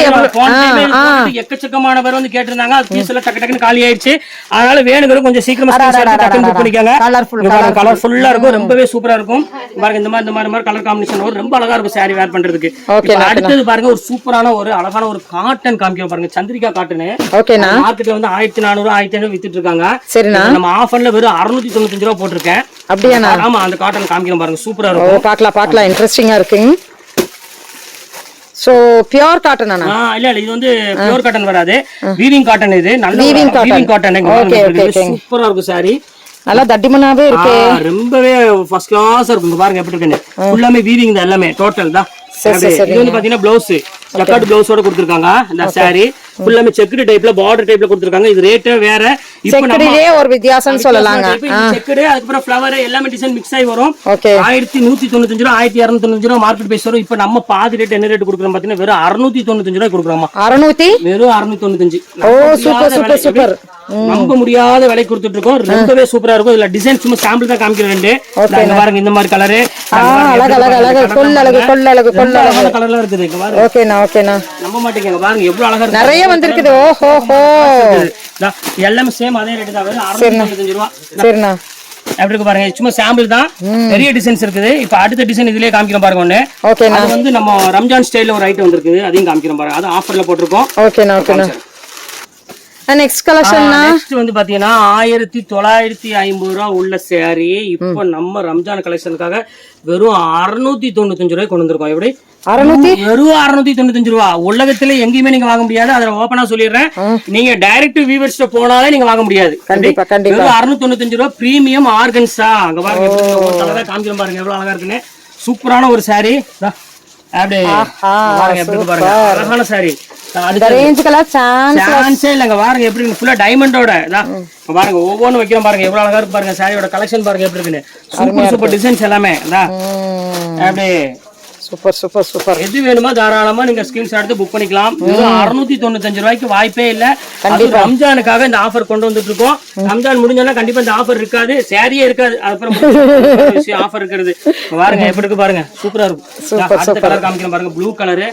எக்கச்சக்கமான பேர் வந்து கேட்டிருந்தாங்க அது பீஸ் எல்லாம் டக்கு டக்குன்னு காலி ஆயிடுச்சு அதனால வேணுங்கிற கொஞ்சம் சீக்கிரமா டக்குன்னு புக் பண்ணிக்கங்க கலர்ஃபுல்லா இருக்கும் ரொம்பவே சூப்பரா இருக்கும் பாருங்க இந்த மாதிரி கலர் காம்பினேஷன் வரும் ரொம்ப அழகா இருக்கும் சாரி வேர் பண்றதுக்கு அடுத்தது பாருங்க ஒரு சூப்பரான ஒரு அழகான ஒரு காட்டன் காமிக்க பாருங்க சந்திரிகா காட்டன் மார்க்கெட்ல வந்து 1400 1500 வித்துட்டு இருக்காங்க நம்ம ஆஃபர்ல வெறும் 695 ரூபாய் போட்டிருக்கேன்
அப்படியே
ஆமா அந்த காட்டன் காமிக்கிறேன் பாருங்க சூப்பரா இருக்கும்
பார்க்கலாம் இன்ட்ரெஸ்டிங்கா இருக்கு சோ பியூர் காட்டன் அண்ணா
இல்ல இது வந்து பியூர் காட்டன் வராது வீவிங் காட்டன் இது நல்ல வீவிங் காட்டன் சூப்பரா இருக்கும் சாரி
நல்லா தடிமனாவே இருக்கு
ரொம்பவே ஃபர்ஸ்ட் கிளாஸ் இருக்கும் பாருங்க எப்படி இருக்குன்னு ஃபுல்லாமே வீவிங் தான் எல்லாமே டோட்டல் தான் இது வந்து பாத்தீங்கன்னா பிளவுஸ் ஜக்கார்ட் பிளவுஸோட கொடுத்திருக்காங்க இந்த சாரி ஃபுல்லாமே செக்குடு டைப்ல பார்டர் டைப்ல கொடுத்திருக்காங்க இது ரேட் வேற இப்போ
செக்குடுலயே ஒரு வித்தியாசம் சொல்லலாங்க
செக்குடு அதுக்கு அப்புறம் ஃப்ளவர் எல்லாமே டிசைன் மிக்ஸ் ஆகி வரும் 1195 ரூபாய் 1295 ரூபாய் மார்க்கெட் பிரைஸ் வரும் இப்போ நம்ம பாதி ரேட் என்ன ரேட் கொடுக்குறோம் பாத்தீங்கன்னா வெறும் 695 ரூபாய் கொடுக்குறோமா
600
வெறும் 695
ஓ சூப்பர் சூப்பர்
நம்ப முடியாத விலை கொடுத்துட்டு இருக்கோம் ரொம்பவே சூப்பரா இருக்கும் இதுல டிசைன் சும்மா சாம்பிள் தான் காமிக்கிறேன் பாருங்க இந்த மாதிரி கலரு
அழகு
கலர்ல இருக்குது
ஓகேண்ணா
நம்ப மாட்டீங்க பாருங்க எவ்வளவு அழகா இருக்கு
நிறைய வந்திருக்குது ஓஹோ
எல்லாமே சேம் அதே ரேட் தான் வெறும் 695 ரூபாய்
சரிண்ணா
எப்படி இருக்கு பாருங்க சும்மா சாம்பிள் தான் நிறைய டிசைன்ஸ் இருக்குது இப்போ அடுத்த டிசைன் இதுலயே காமிக்கிறோம் பாருங்க ஒண்ணு அது வந்து நம்ம ரம்ஜான் ஸ்டைல்ல ஒரு ஐட்டம் வந்திருக்கு அதையும் காமிக்கிறோம் பாருங்க அது ஆஃபர்ல போட்டிருக்கோம்
ஓகேண்ணா நெக்ஸ்ட் கலெக்ஷன்னா
நெக்ஸ்ட் வந்து பாத்தீங்கன்னா 1950 ரூபா உள்ள சாரி இப்போ நம்ம ரம்ஜான் கலெக்ஷனுக்காக வெறும் 695 ரூபாய் கொண்டு வந்திருக்கோம். எப்படி வெறும் 695 ரூபா. உலகத்துல எங்கேயுமே நீங்க வாங்க முடியாது. அதை ஓபனா சொல்லிடுறேன். நீங்க டைரக்ட் வியூவர்ஸ்ட போனாலே நீங்க வாங்க முடியாது.
கண்டிப்பா கண்டிப்பா.
வெறும் 695 ரூபா பிரீமியம் ஆர்கன்ஸா. அங்க பாருங்க காமிக்கிறோம் பாருங்க எவ்வளவு அழகா இருக்குன்னு. சூப்பரான ஒரு சாரி. அப்படியே பாருங்க எப்படி பாருங்க அழகான சாரி. சான்ஸே இல்லங்க. பாருங்க எப்படி ஃபுல்லா டைமண்டோட பாருங்க ஒவ்வொன்றும் வைக்கிறோம் பாருங்க எவ்வளவு அழகா இருக்கு பாருங்க. சாரியோட கலெக்ஷன் பாருங்க எப்படி இருக்குன்னு. சூப்பர் சூப்பர் டிசைன்ஸ் எல்லாமே. அப்படியே
சூப்பர் சூப்பர் சூப்பர்.
எது வேணுமோ தாராளமா நீங்க ஸ்கிரீன்ஷாட் எடுத்து புக் பண்ணிக்கலாம். 695 ரூபாய்க்கு வாய்ப்பே இல்ல. ரம்ஜானுக்காக இந்த ஆஃபர் கொண்டு வந்துட்டு இருக்கோம். ரம்ஜான் முடிஞ்சோன்னா கண்டிப்பா இந்த ஆஃபர் இருக்காது, சாரியே இருக்காது. அப்புறம் ஆஃபர் இருக்கிறது பாருங்க எப்படி இருக்கு பாருங்க. சூப்பரா இருக்கும். அடுத்த கலர் காமிக்கிறேன் பாருங்க ப்ளூ கலரு.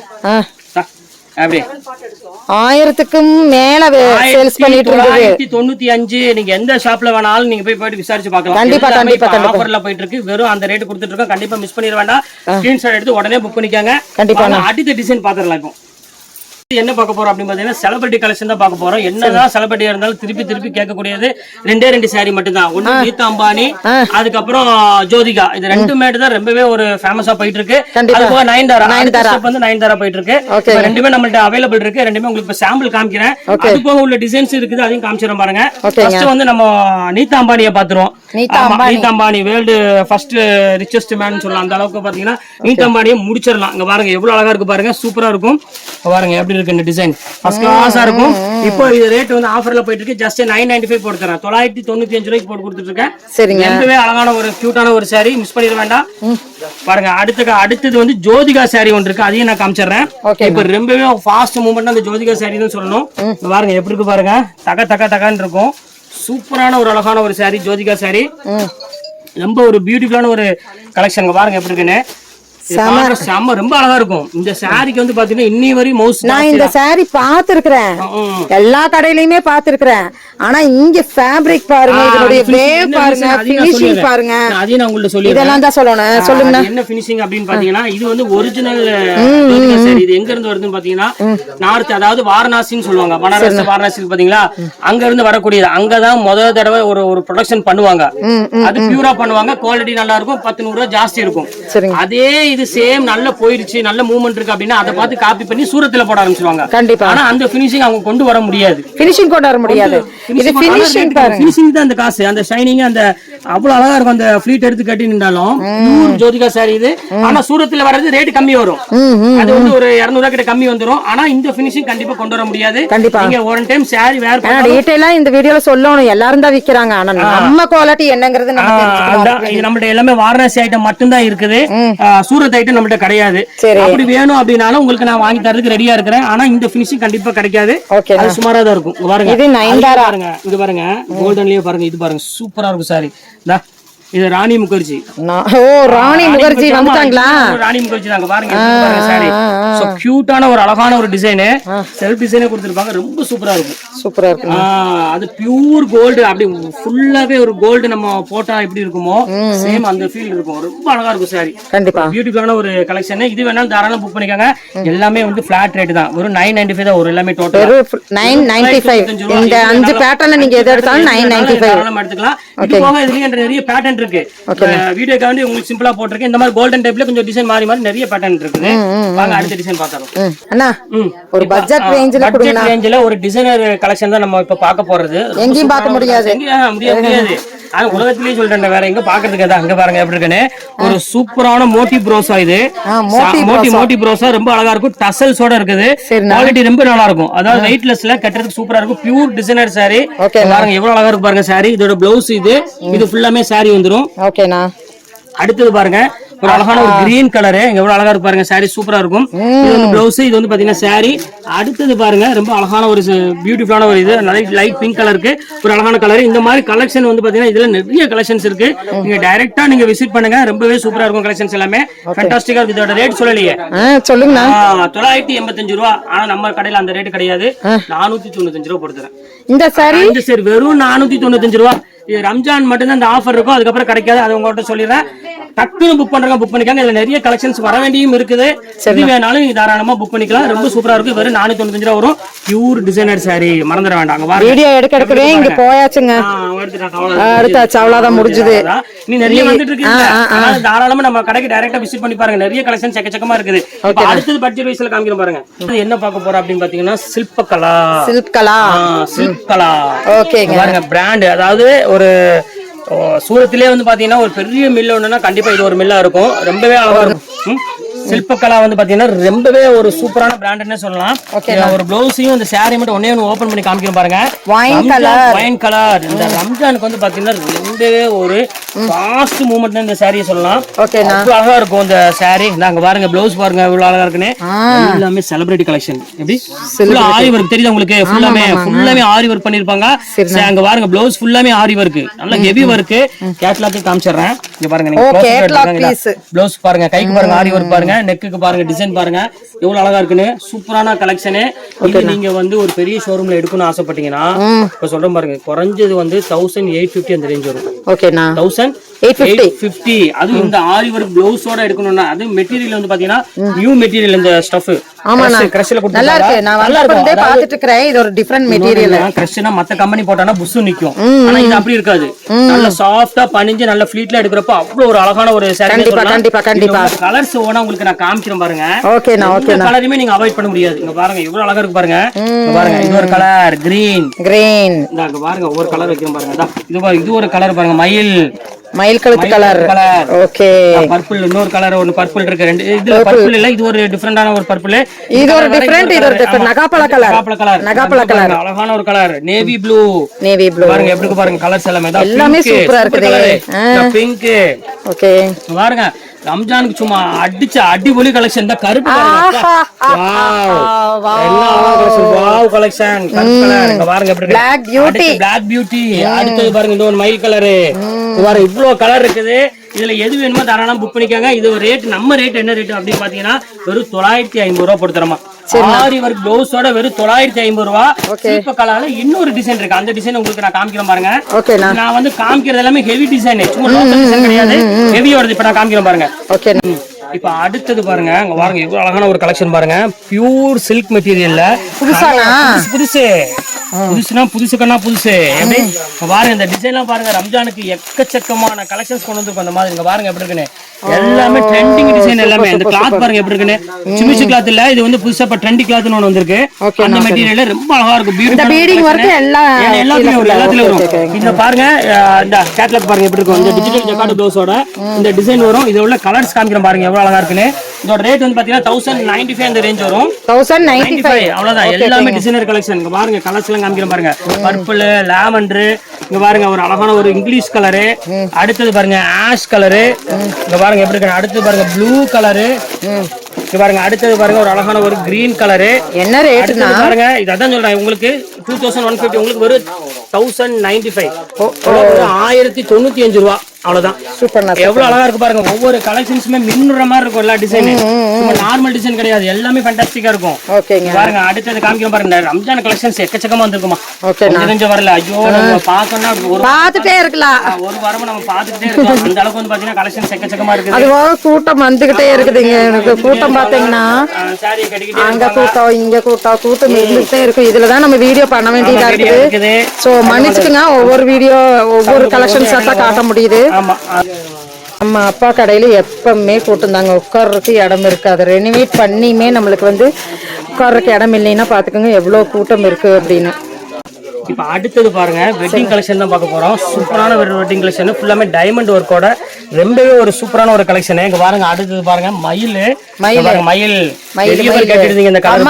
அப்படியே
1000க்கும் மேல சேல்ஸ் பண்ணிட்டு இருக்காங்க.
95 நீங்க எந்த ஷாப்ல வேணாலும் நீங்க போய் விசாரிச்சு பார்க்கலாம்.
கண்டிப்பா கண்டிப்பா
ஆஃபர்ல போயிட்டு இருக்கு. வெறும் அந்த ரேட் கொடுத்துட்டு இருக்கோம். கண்டிப்பா மிஸ் பண்ணிர வேண்டாம். ஸ்கிரீன்ஷாட் எடுத்து உடனே புக் பண்ணிக்கங்க.
கண்டிப்பா.
அடுத்த டிசைன் பாத்துறலாம். இப்போ என்ன பார்க்க போறோம் அப்படின்னு பாத்தீங்கன்னா செலிபிரிட்டி கலெக்ஷன் தான் பார்க்க போறோம். என்னதான் செலிபிரிட்டியா இருந்தாலும் திருப்பி திருப்பி கேட்கக்கூடியது ரெண்டு சாரி மட்டும் தான். ஒண்ணு நீதா அம்பானி, அதுக்கப்புறம் ஜோதிகா. இது ரெண்டு மேட் தான் ரொம்பவே ஒரு ஃபேமஸா போயிட்டு இருக்கு. அது போக நயன்தாரா வந்து நயன்தாரா போயிட்டு இருக்கு. ரெண்டுமே நம்மள்ட்ட அவைலபிள் இருக்கு. ரெண்டுமே உங்களுக்கு சாம்பிள் காமிக்கிறேன். அது போக உள்ள டிசைன்ஸ் இருக்குது, அதையும் காமிச்சிடும் பாருங்க. ஃபர்ஸ்ட் வந்து நம்ம நீதா அம்பானியை பாத்துருவோம். நீதா Ambani world first richest man சொல்லலாம். அந்த அளவுக்கு பாத்தீங்கன்னா நீதா அம்பானியை முடிச்சிடலாம். இங்க பாருங்க எவ்வளவு அழகா இருக்கு பாருங்க. சூப்பரா இருக்கும் பாருங்க எப்படி இருக்கு இந்த டிசைன். ஃபர்ஸ்ட் கிளாஸா இருக்கும். இப்போ இது ரேட் வந்து ஆஃபர்ல போயிட்டு இருக்கு. ஜஸ்ட் 995 போட்டு தரேன். 995 ரூபாய்க்கு போட்டு கொடுத்துட்டு இருக்கேன்.
சரிங்க.
ரொம்பவே அழகான ஒரு கியூட்டான ஒரு சாரி. மிஸ் பண்ணிட வேண்டாம். பாருங்க அடுத்தது வந்து ஜோதிகா சாரி ஒன்று இருக்கு. அதையும் நான் காமிச்சிடுறேன். இப்போ ரொம்பவே ஃபாஸ்ட் மூவ்மெண்ட் அந்த ஜோதிகா சாரி தான் சொல்லணும். பாருங்க எப்படி இருக்கு பாருங்க. தகன்னு இருக்கும். சூப்பரான ஒரு அழகான ஒரு சாரி ஜோதிகா சாரி. ரொம்ப ஒரு பியூட்டிஃபுல்லான ஒரு கலெக்ஷன். பாருங்க எப்படி இருக்குன்னு. செம்ம ரொம்ப அழகா இருக்கும். இந்த சாரிக்கு வந்து பாத்தீங்கன்னா இன்னி வரையும் மவுஸ்
நான் இந்த சாரி பாத்துருக்கேன். எல்லா கடையிலயுமே பாத்துருக்கேன். ஆனா இங்க ஃபேப்ரிக் பாருங்க, இதனுடைய வேவ் பாருங்க, ஃபினிஷிங் பாருங்க.
அதையும் நான் உங்களுக்கு சொல்லி
இதெல்லாம் தான் சொல்லணும். சொல்லுங்க
என்ன ஃபினிஷிங் அப்படின்னு பாத்தீங்கன்னா இது வந்து ஒரிஜினல் சாரி. இது எங்க இருந்து வருதுன்னு பாத்தீங்கன்னா நார்த், அதாவது வாரணாசின்னு சொல்லுவாங்க. பனாரஸ் வாரணாசி பாத்தீங்களா, அங்க இருந்து வரக்கூடியது. அங்கதான் முதல் தடவை ஒரு ப்ரொடக்ஷன் பண்ணுவாங்க. அது பியூரா பண்ணுவாங்க. குவாலிட்டி நல்லா இருக்கும். 10-100 ரூபாய் ஜாஸ்தி இருக்கும். அதே இது சேம் நல்ல போயிருச்சு, நல்ல மூவ்மெண்ட் இருக்கு அப்படின்னா அதை பார்த்து காப்பி பண்ணி சூரத்துல போட ஆரம்பிச்சிருவாங்க.
கண்டிப்பா.
ஆனா அந்த ஃபினிஷிங் அவங்க கொண்டு வர முடியாது.
ஃபினிஷிங் கொண்டு வர முடியாது. இது ஃபினிஷிங் பாருங்க.
ஃபினிஷிங் தான் அந்த காசு. அந்த ஷைனிங் அந்த அவ்வளவு அழகா இருக்கும். அந்த ஃப்ளீட் எடுத்து கட்டி நின்றாலும் ஜோதிகா சாரி இது. ஆனா சூரத்துல வர்றது ரேட் கம்மி வரும். அது வந்து ஒரு 200 ரூபாய் கிட்ட கம்மி வந்துரும். ஆனா இந்த ஃபினிஷிங் கண்டிப்பா கொண்டு வர முடியாது. நீங்க ஒரு டைம் சாரி வேர் பண்ணா
டீடைலா இந்த வீடியோல சொல்லணும். எல்லாரும் தான் விக்கிறாங்க. ஆனா நம்ம குவாலிட்டி என்னங்கிறது நமக்கு தெரிஞ்சுக்கணும்.
இது நம்மட்ட எல்லாமே வாரணாசி ஐட்டம் மட்டும் தான் இருக்குது. சூரத் ஐட்டம் நம்மட்ட கிடையாது. அப்படி வேணும் அப்படினாலும் உங்களுக்கு நான் வாங்கி தரதுக்கு ரெடியா இருக்கிறேன். ஆனா இந்த ஃபினிஷிங் கண்டிப்பா கிடைக்காது. அது சுமாரா தான் இருக்கும். பாருங்க
இது நயன்தாரா
பாருங்க. இது பாருங்க கோல்டன்லயே பாருங்க. இது பாருங்க சூப்பரா இருக்கும் சாரி. இது ராணி முகர்ஜி.
ராணி முகர்ஜி வந்துட்டாங்களா?
ராணி முகர்ஜி தாங்க. பாருங்க சாரி. சோ கியூட்டான ஒரு அழகான ஒரு டிசைன். செல்ஃப் டிசைனே கொடுத்திருப்பாங்க. ரொம்ப சூப்பரா இருக்கும்.
சூப்பரா இருக்கும்.
அது பியூர் கோல்டு. அப்படி ஃபுல்லாவே ஒரு கோல்டு நம்ம போட்டா எப்படி இருக்குமோ சேம் அந்த ஃபீல் இருக்கும். ரொம்ப அழகா இருக்கும் சாரி.
கண்டிப்பா
பியூட்டிஃபுல்லான ஒரு கலெக்ஷன். இது வேணாலும் தாராளமா புக் பண்ணிக்கோங்க. எல்லாமே வந்து ஃபிளாட் ரேட் தான். ஒரு 995 தான். ஒரு எல்லாமே டோட்டல்
995. இந்த 5 பேட்டர்ன்ல நீங்க எது எடுத்தாலும் 995
தாராளமா எடுத்துக்கலாம். இது போக இதுலயே நிறைய பேட்டர்ன் இருக்கு. வீடியோக்கு வந்து உங்களுக்கு சிம்பிளா போட்டுருக்கேன். இந்த மாதிரி கோல்டன் டைப்ல கொஞ்சம் டிசைன் மாறி நிறைய பேட்டர்ன் இருக்குது. வாங்க அடுத்த டிசைன் பார்க்கலாம்.
அண்ணா ஒரு பட்ஜெட் ரேஞ்சில கொடுங்க.
பட்ஜெட் ரேஞ்சில ஒரு டிசைனர் கலெக்ஷன் தான் நம்ம இப்ப பார்க்க போறது.
எங்கேயும் பார்க்க முடியாது.
முடியாது. ஆனா உலகத்திலேயே சொல்றேன். வேற எங்க பாக்குறதுக்கு அதான். அங்க பாருங்க எப்படி இருக்குன்னு. ஒரு சூப்பரான மோட்டி ப்ரோசா. இது மோட்டி ப்ரோசா ரொம்ப அழகா இருக்கும். டசல்ஸோட இருக்குது. குவாலிட்டி ரொம்ப நல்லா இருக்கும். அதாவது வெயிட்லெஸ்ல கட்டுறதுக்கு சூப்பரா இருக்கும். Pure designer sorry. பாருங்க எவ்வளவு அழகா இருக்கு பாருங்க சாரி. இதோட பிளவுஸ் இது ஃபுல்லாமே சாரி வந்துரும். ஓகேனா அடுத்தது பாருங்க ஒரு அழகான ஒரு கிரீன் கலர். எவ்வளவு அழகா இருக்கு பாருங்க. சாரி சூப்பரா இருக்கும். இது வந்து பிளவுஸ். இது வந்து பாத்தீங்கன்னா சாரி. அடுத்தது பாருங்க ரொம்ப அழகான ஒரு பியூட்டிஃபுல்லான ஒரு இது லைட் பிங்க் கலருக்கு ஒரு அழகான கலர். இந்த மாதிரி கலெக்ஷன் வந்து பாத்தீங்கன்னா இதுல நிறைய கலெக்ஷன்ஸ் இருக்கு. நீங்க டைரக்டா நீங்க விசிட் பண்ணுங்க. ரொம்பவே சூப்பரா இருக்கும். கலெக்ஷன்ஸ் எல்லாமே ஃபேண்டாஸ்டிக்கா இருக்கு. இதோட ரேட் சொல்லலையே.
சொல்லுங்க.
985 ரூபாய். ஆனா நம்ம கடையில அந்த ரேட் கிடையாது. 495 ரூபாய் போட்டுறேன்.
இந்த சாரி
வெறும் 495 ரூபாய். இது ரம்ஜான் மட்டும் தான் இந்த ஆஃபர் இருக்கும். அதுக்கப்புறம் கிடைக்காது. அது உங்கள்கிட்ட சொல்லிடுறேன். டக்குன்னு புக் பண்றாங்க, புக் பண்ணிக்காங்க. இதுல நிறைய கலெக்ஷன்ஸ் வர வேண்டியும் இருக்குது. இது வேணாலும் நீங்க தாராளமா புக் பண்ணிக்கலாம். ரொம்ப சூப்பரா இருக்கு. வெறும் 495 ரூபா வரும். பியூர் டிசைனர் saree, மறந்துட வேண்டாம்.
வீடியோ எடுக்கவே இங்க போயாச்சுங்க, அடுத்தாச்சு, அவ்வளவுதான் முடிஞ்சது.
நீ நிறைய வந்துட்டு இருக்கு. தாராளமா நம்ம கடைக்கு டைரக்டா விசிட் பண்ணி பாருங்க. நிறைய கலெக்ஷன் எக்கச்சக்கமா இருக்குது. அடுத்தது பட்ஜெட் வைஸ்ல காமிக்கிறோம் பாருங்க. என்ன பார்க்க போறோம் அப்படின்னு பாத்தீங்கன்னா சில்பகலா. சில்பகலா ஓகேங்க. பாருங்க பிராண்ட், அதாவது ஒரு சூரத்திலே வந்து பாத்தீங்கன்னா ஒரு பெரிய மில் ஒண்ணுன்னா கண்டிப்பா இது ஒரு மில்லா இருக்கும். ரொம்பவே அழகா இருக்கும். சில்பகலா வந்து பாத்தீங்கன்னா ரொம்பவே ஒரு சூப்பரான பிராண்ட்னே சொல்லலாம். ஒரு ப்ளவுஸையும் இந்த சாரி மட்டும் ஒண்ணே ஒன்று ஓபன் பண்ணி காமிக்கிறேன் பாருங்க. Wine colour. இந்த ரம்ஜானுக்கு வந்து பாத்தீங்கன்னா ரொம்பவே ஒரு ஃபாஸ்ட் மூவ்மெண்ட் இந்த சாரியை சொல்லலாம். அழகா இருக்கும் இந்த சாரி. அங்க பாருங்க ப்ளவுஸ் பாருங்க இவ்வளவு அழகா இருக்குன்னு. எல்லாமே செலிபிரிட்டி கலெக்ஷன். எப்படி ஃபுல்லா ஆரி வர்க் தெரியுது உங்களுக்கு? ஃபுல்லாமே ஆரி வர்க் பண்ணிருப்பாங்க. அங்க பாருங்க ப்ளவுஸ் ஃபுல்லாமே ஆரி வர்க், நல்ல ஹெவி வர்க். கேட்லாக் காமிச்சறேன். இங்க பாருங்க, நீங்க ப்ளவுஸ் பாருங்க, கைக்கு பாருங்க ஆரி வர்க் பாருங்க, நெக்குக்கு பாருங்க டிசைன் பாருங்க எவ்வளவு அழகா இருக்குன்னு. சூப்பரான கலெக்ஷன். இது நீங்க வந்து ஒரு பெரிய ஷோரூம்ல எடுக்கணும்னு ஆசைப்பட்டீங்கன்னா இப்ப சொல்றேன் பாருங்க, குறைஞ்சது வந்து 1850 அந்த ரேஞ்ச் வரும். ஓகேனா 1850. அது இந்த ஆரி வர்க் ப்ளவுஸோட எடுக்கணும்னா அது மெட்டீரியல் வந்து பாத்தீங்கன்னா நியூ மெட்டீரியல். இந்த ஸ்டஃப் கிரஷ்ல கொடுத்து நல்லா இருக்கு. நான் வளர்ந்தே பாத்துட்டு இருக்கேன். இது ஒரு டிஃபரண்ட் மெட்டீரியல். கிரஷ்னா மத்த கம்பெனி போட்டானா புஷ் நிக்கும். ஆனா இது அப்படி இருக்காது. நல்ல சாஃப்ட்டா பனிஞ்சு நல்ல ஃப்ளீட்ல எடுக்கறப்ப அவ்வளவு ஒரு அழகான ஒரு சாரி. கண்டிப்பா கலர்ஸ் ஓனா உங்களுக்கு நான் காமிக்கிறேன் பாருங்க. ஓகேனா கலருமே நீங்க அவாய்ட் பண்ண முடியாது. இங்க பாருங்க எவ்வளவு அழகா இருக்கு பாருங்க. இங்க பாருங்க இது ஒரு கலர் கிரீன். இங்க பாருங்க ஒரு கலர் வைக்கிறேன் பாருங்க. இது ஒரு கலர் பாருங்க, மயில் கழுத்து கலர். Okay, purple. இன்னொரு கலர் ஒன்னு பர்பிள் இருக்கு. ரெண்டு இதுல பர்பிள் இல்ல, இது ஒரு டிஃபரண்டான ஒரு பர்பிள். இது ஒரு டிஃபரண்ட், இது ஒரு டிஃபரண்ட் நகாப்பழ கலர். அழகான ஒரு கலர் நேவி ப்ளூ. பாருங்க எப்படி இருக்கு பாருங்க. கலர்ஸ் எல்லாமே சூப்பரா இருக்குது. பிங்க். ஓகே பாருங்க, ரம்ஜானுக்கு சும்மா அடிச்ச அடிபொலி கலெக்ஷன் தான். கருப்பு கலெக்ஷன் பாருங்க எப்படி பிளாக் பியூட்டி. அடுத்தது பாருங்க இந்த ஒரு மயில் கலரு. இவ்வளவு கலர் இருக்குது. இதுல எது வேணுமோ தாராளமா புக் பண்ணிக்காங்க. இது ரேட், நம்ம ரேட் என்ன ரேட் அப்படின்னு பாத்தீங்கன்னா வெறும் 950 ரூபா போட்டுறோமா. ஆரி வர்க் ப்ளவுஸோட வெறும் 950 ரூபா. சில்பகலால இன்னொரு டிசைன் இருக்கு. அந்த டிசைன் உங்களுக்கு நான் காமிக்கிறேன் பாருங்க. நான் வந்து காமிக்கிறது எல்லாமே ஹெவி டிசைன், சும்மா லோக்கல் டிசைன் கிடையாது. ஹெவியோட இப்ப நான் காமிக்கிறேன் பாருங்க. இப்ப அடுத்தது பாருங்க, அங்க பாருங்க எவ்வளவு அழகான ஒரு கலெக்ஷன் பாருங்க. பியூர் சில்க் மெட்டீரியல்ல புதுசுனா புதுசுக்கன்னா புதுசு. எப்படி பாருங்க இந்த டிசைன்லாம் பாருங்க. ரம்ஜானுக்கு எக்கச்சக்கமான கலெக்ஷன்ஸ் கொண்டு வந்திருக்கும். அந்த மாதிரி இங்க பாருங்க எப்படி இருக்குன்னு. எல்லாமே ட்ரெண்டிங் டிசைன். எல்லாமே இந்த கிளாத் பாருங்க எப்படி இருக்குன்னு. சிமிச்சு கிளாத் இல்ல, இது வந்து புதுசா இப்ப ட்ரெண்டி கிளாத்னு ஒன்னு வந்திருக்கு. அந்த மெட்டீரியல் ரொம்ப அழகா இருக்கும். எல்லாத்துலயும் வரும். இந்த பாருங்க, இந்த கேட்லாக் பாருங்க எப்படி இருக்கும். இந்த டிஜிட்டல் ஜக்கார்ட் ப்ளவுஸோட இந்த டிசைன் வரும். இது உள்ள கலர்ஸ் காமிக்கிறேன் பாருங்க எவ்வளவு அழகா இருக்குன்னு. இதோட ரேட் வந்து பாத்தீங்கன்னா 1095 அந்த ரேஞ்ச் வரும். 1095 அவ்வளவுதான். எல்லாமே டிசைனர் கலெக்ஷன். இங்க பாருங்க கலர்ஸ் எல்லாம் காமிக்கிறேன் பாருங்க. பர்பிள், லாவெண்டர், இங்க பாருங்க ஒரு அழகான ஒரு இங்கிலீஷ் கலரு. அடுத்தது பாருங்க ஆஷ் கலரு. இங்க பாருங்க எப்படி இருக்கு. அடுத்து பாருங்க ப்ளூ கலரு. இங்க பாருங்க அடுத்தது பாருங்க ஒரு அழகான ஒரு கிரீன் கலரு. என்ன ரேட்னா பாருங்க, இதான் சொல்றேன் உங்களுக்கு 2150. உங்களுக்கு ஒரு 1095. 1095 ரூபா. அவ்வளவுதான். சூப்பர். எவ்வளவு அழகா இருக்கு பாருங்க. ஒவ்வொரு கலெக்ஷன்ஸுமே மின்னுற மாதிரி இருக்கும். எல்லா டிசைன் சும்மா நார்மல் டிசைன் கிடையாது. எல்லாமே ஃபேண்டாஸ்டிக்கா இருக்கும். பாருங்க அடுத்தது காமிக்கிறோம் பாருங்க. ரம்ஜான் கலெக்ஷன்ஸ் எக்கச்சக்கமா வந்திருக்குமா. கொஞ்சம் வரல. ஐயோ நம்ம பார்க்கணும், ஒரு பாத்துட்டே இருக்கலாம். ஒரு வாரமா நம்ம பாத்துட்டே இருக்கோம். அந்த அளவுக்கு வந்து பாத்தீங்கன்னா கலெக்ஷன்ஸ் எக்கச்சக்கமா இருக்குது. அதுவாக கூட்டம் வந்துகிட்டே இருக்குதுங்க. எனக்கு கூட்டம் பாத்தீங்கன்னா அங்க கூட்டம் இங்க கூட்டம் இருந்துகிட்டே இருக்கும். இதுலதான் நம்ம வீடியோ பண்ண வேண்டியதா இருக்குது. சோ மன்னிச்சுக்குங்க, ஒவ்வொரு வீடியோ ஒவ்வொரு கலெக்ஷன்ஸ் தான் காட்ட முடியுது. நம்ம அப்பா கடையில எப்பவுமே கூட்டம் தாங்க. உட்கார்றதுக்கு இடம் இருக்காது. ரெனிவேட் பண்ணியுமே நம்மளுக்கு வந்து உட்கார்றதுக்கு இடம் இல்லைன்னா பாத்துக்கோங்க எவ்வளவு கூட்டம் இருக்கு அப்படின்னு. இப்ப அடுத்தது பாருங்க, வெட்டிங் கலெக்ஷன் தான் பார்க்க போறோம். சூப்பரான வெட்டிங் கலெக்ஷன், ஃபுல்லாமே டைமண்ட் ஒர்க்கோட ரொம்பவே ஒரு சூப்பரான ஒரு கலெக்ஷன். இங்க பாருங்க அடுத்தது பாருங்க மயில். கேட்டிருந்தீங்க இந்த கலர்